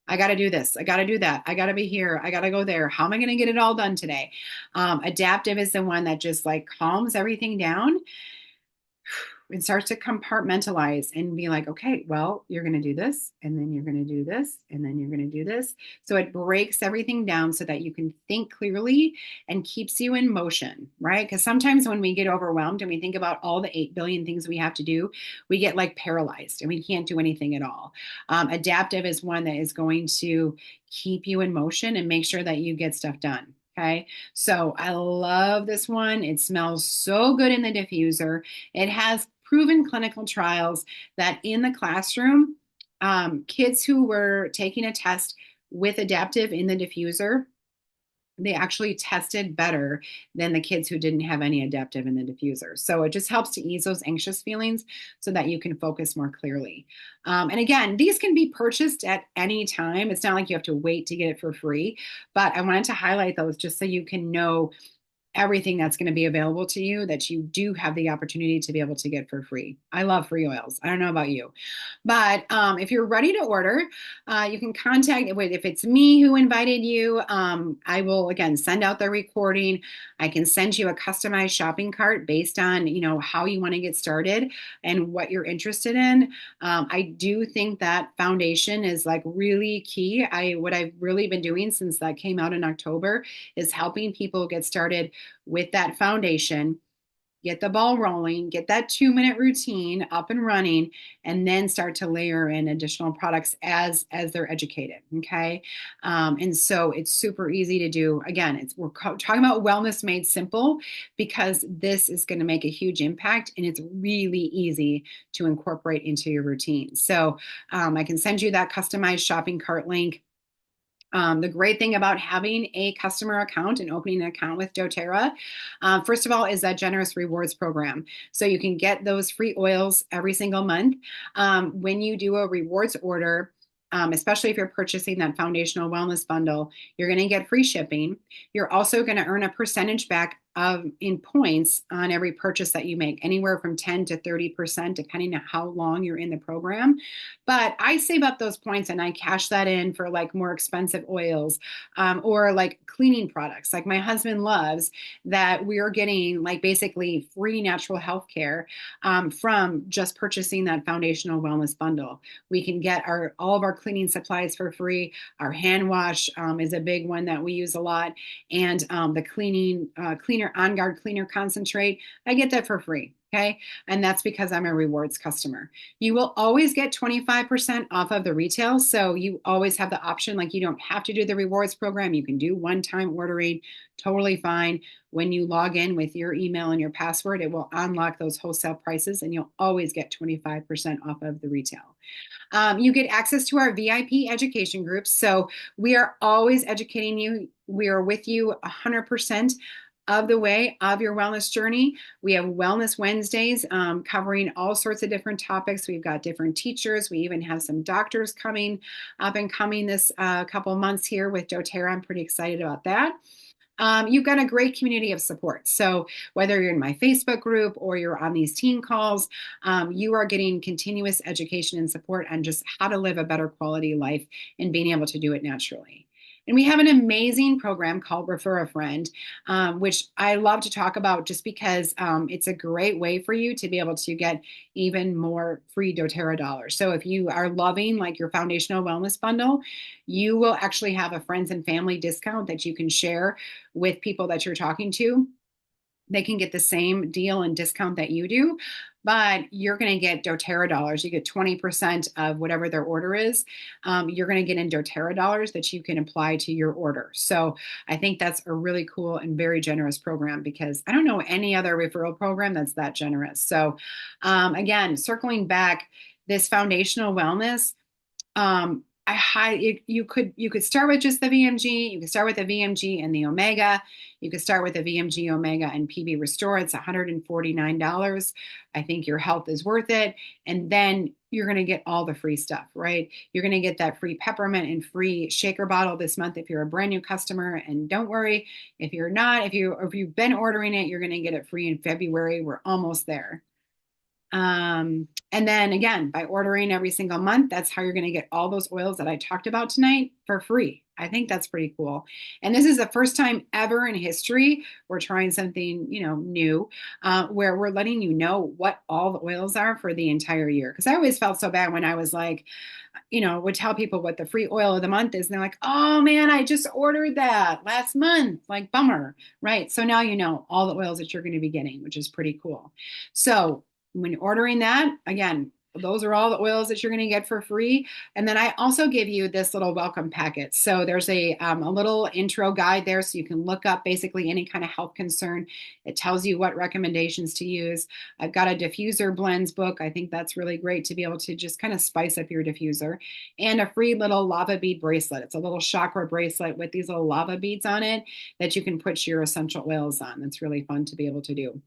I got to do this. I got to do that. I got to be here. I got to go there. How am I going to get it all done today? Adaptive is the one that just like calms everything down and starts to compartmentalize and be like, okay, well, you're going to do this, and then you're going to do this, and then you're going to do this. So it breaks everything down so that you can think clearly and keeps you in motion, right? Because sometimes when we get overwhelmed and we think about all the 8 billion things we have to do, we get like paralyzed and we can't do anything at all. Adaptive is one that is going to keep you in motion and make sure that you get stuff done. Okay, so I love this one. It smells so good in the diffuser. It has proven clinical trials that in the classroom, kids who were taking a test with Adaptive in the diffuser, they actually tested better than the kids who didn't have any Adaptive in the diffuser. So it just helps to ease those anxious feelings so that you can focus more clearly. And again, these can be purchased at any time. It's not like you have to wait to get it for free, but I wanted to highlight those just so you can know everything that's going to be available to you that you do have the opportunity to be able to get for free. I love free oils. I don't know about you, but if you're ready to order, you can contact, if it's me who invited you, I will again send out the recording. I can send you a customized shopping cart based on, how you want to get started and what you're interested in. I do think that foundation is like really key. What I've really been doing since that came out in October is helping people get started with that foundation, get the ball rolling, get that 2-minute routine up and running, and then start to layer in additional products as they're educated. Okay, and so it's super easy to do. Again, we're talking about wellness made simple because this is going to make a huge impact, and it's really easy to incorporate into your routine. So I can send you that customized shopping cart link. The great thing about having a customer account and opening an account with doTERRA, first of all, is that generous rewards program. So you can get those free oils every single month. When you do a rewards order, especially if you're purchasing that foundational wellness bundle, you're going to get free shipping. You're also going to earn a percentage back in points on every purchase that you make, anywhere from 10 to 30%, depending on how long you're in the program. But I save up those points and I cash that in for like more expensive oils, or like cleaning products. Like my husband loves that we are getting like basically free natural health care, from just purchasing that foundational wellness bundle. We can get all of our cleaning supplies for free. Our hand wash is a big one that we use a lot, and the cleaner On Guard cleaner concentrate, I get that for free. Okay, and that's because I'm a rewards customer. You will always get 25% off of the retail, so you always have the option. Like, you don't have to do the rewards program. You can do one-time ordering, totally fine. When you log in with your email and your password, it will unlock those wholesale prices, and you'll always get 25% off of the retail. You get access to our VIP education groups. So we are always educating you. We are with you 100% of the way of your wellness journey. We have Wellness Wednesdays, covering all sorts of different topics. We've got different teachers. We even have some doctors coming up and coming this couple months here with doTERRA. I'm pretty excited about that. You've got a great community of support. So whether you're in my Facebook group or you're on these team calls, you are getting continuous education and support on just how to live a better quality life and being able to do it naturally. And we have an amazing program called Refer a Friend, which I love to talk about just because it's a great way for you to be able to get even more free doTERRA dollars. So if you are loving like your foundational wellness bundle, you will actually have a friends and family discount that you can share with people that you're talking to. They can get the same deal and discount that you do, but you're going to get doTERRA dollars. You get 20% of whatever their order is. You're going to get in doTERRA dollars that you can apply to your order. So I think that's a really cool and very generous program, because I don't know any other referral program that's that generous. So again, circling back, this foundational wellness, you could start with just the VMG. You could start with the VMG and the Omega. You could start with the VMG Omega and PB Restore. It's $149. I think your health is worth it. And then you're going to get all the free stuff, right? You're going to get that free peppermint and free shaker bottle this month if you're a brand new customer. And don't worry, if you're not, if you've been ordering it, you're going to get it free in February. We're almost there. And then again, by ordering every single month, that's how you're going to get all those oils that I talked about tonight for free. I think that's pretty cool. And this is the first time ever in history we're trying something, new, where we're letting you know what all the oils are for the entire year. Because I always felt so bad when I was like, would tell people what the free oil of the month is. And they're like, oh man, I just ordered that last month. Like, bummer. Right. So now you know all the oils that you're going to be getting, which is pretty cool. So when ordering that, again, those are all the oils that you're going to get for free. And then I also give you this little welcome packet. So there's a little intro guide there so you can look up basically any kind of health concern. It tells you what recommendations to use. I've got a diffuser blends book. I think that's really great to be able to just kind of spice up your diffuser. And a free little lava bead bracelet. It's a little chakra bracelet with these little lava beads on it that you can put your essential oils on. That's really fun to be able to do.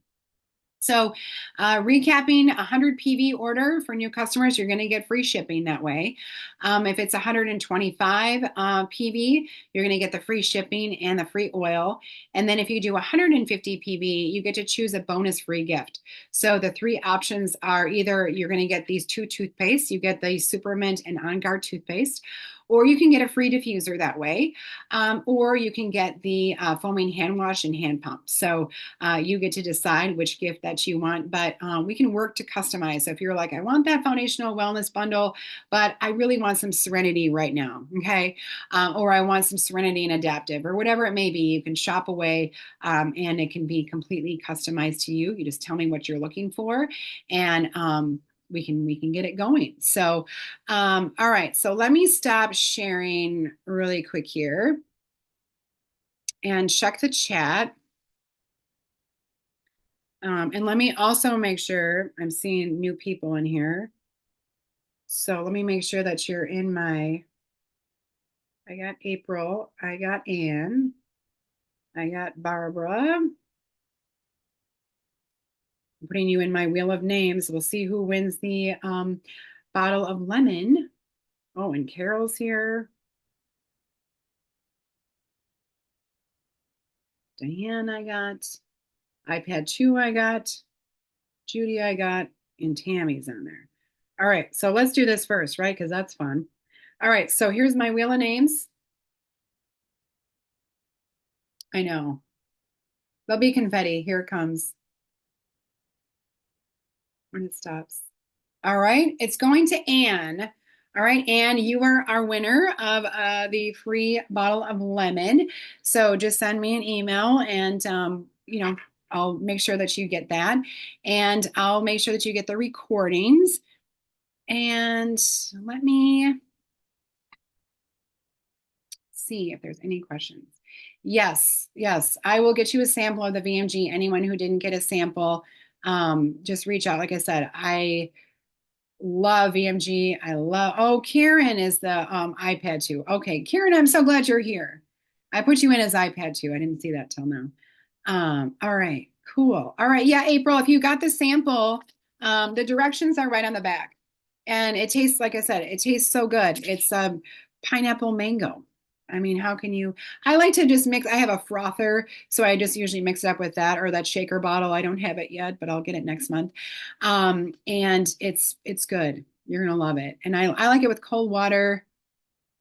So, recapping, 100 PV order for new customers, you're going to get free shipping that way. If it's 125 PV, you're going to get the free shipping and the free oil. And then if you do 150 PV, you get to choose a bonus free gift. So the three options are either you're going to get these two toothpastes, you get the Supermint and On Guard toothpaste, or you can get a free diffuser that way, or you can get the foaming hand wash and hand pump. So you get to decide which gift that you want, but we can work to customize. So if you're like, I want that foundational wellness bundle, but I really want some serenity right now, okay? Or I want some serenity and adaptive, or whatever it may be, you can shop away and it can be completely customized to you. You just tell me what you're looking for, and we can get it going. So, all right. So let me stop sharing really quick here and check the chat. And let me also make sure I'm seeing new people in here. So let me make sure that you're in I got April, I got Anne, I got Barbara. I'm putting you in my wheel of names. We'll see who wins the bottle of lemon. Oh, and Carol's here. Diane, I got. iPad 2, I got. Judy, I got. And Tammy's on there. All right, so let's do this first, right? Because that's fun. All right, so here's my wheel of names. I know. There'll be confetti. Here it comes. When it stops. All right, it's going to Anne. All right, Anne, you are our winner of the free bottle of lemon. So just send me an email and, I'll make sure that you get that. And I'll make sure that you get the recordings. And let me see if there's any questions. Yes, yes, I will get you a sample of the VMG. Anyone who didn't get a sample, just reach out. Like I said, I love VMG. Oh, Karen is the iPad 2. Okay, Karen, I'm so glad you're here. I put you in as iPad 2. I didn't see that till now. All right, cool. All right, yeah, April, if you got the sample, the directions are right on the back. And it tastes, like I said, it tastes so good. It's pineapple mango. I mean, how can you? I like to just mix. I have a frother, so I just usually mix it up with that or that shaker bottle. I don't have it yet, but I'll get it next month. And it's good. You're gonna love it. And I like it with cold water.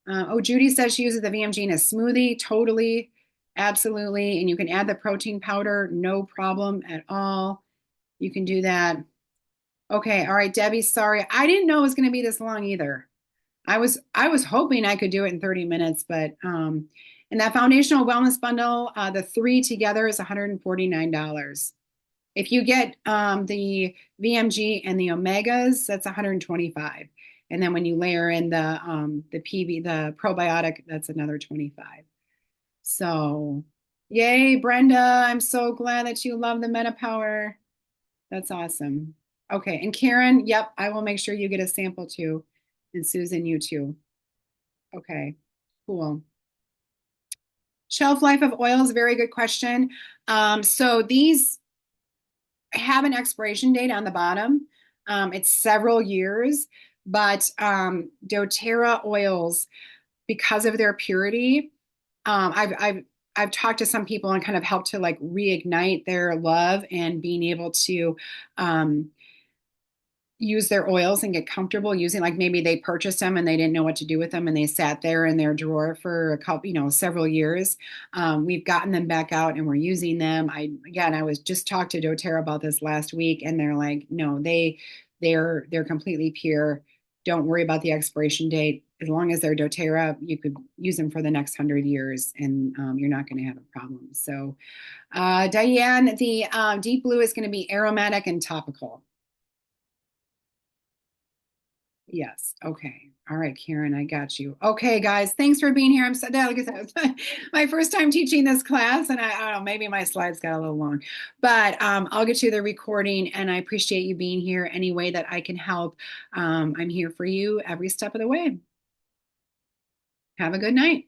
Oh, Judy says she uses the VMG in a smoothie. Totally, absolutely. And you can add the protein powder, no problem at all. You can do that. Okay, all right, Debbie. Sorry, I didn't know it was going to be this long either. I was hoping I could do it in 30 minutes, but and that foundational wellness bundle, the three together is $149. If you get the VMG and the omegas, that's 125. And then when you layer in the PB, the probiotic, that's another 25. So, yay, Brenda! I'm so glad that you love the MetaPower. That's awesome. Okay, and Karen, yep, I will make sure you get a sample too. And Susan, you too. Okay, cool. Shelf life of oils, very good question. So these have an expiration date on the bottom. It's several years, but doTERRA oils, because of their purity, I've talked to some people and kind of helped to like reignite their love and being able to um, use their oils and get comfortable using, like maybe they purchased them and they didn't know what to do with them and they sat there in their drawer for a couple, several years. We've gotten them back out and we're using them. I was just talked to doTERRA about this last week and they're like, no, they're completely pure. Don't worry about the expiration date. As long as they're doTERRA, you could use them for the next 100 years and you're not going to have a problem. So Diane, the deep blue is going to be aromatic and topical. Yes. Okay. All right, Karen, I got you. Okay, guys, thanks for being here. I'm so, like I said, it's my first time teaching this class, and I don't know, maybe my slides got a little long, but I'll get you the recording, and I appreciate you being here any way that I can help. I'm here for you every step of the way. Have a good night.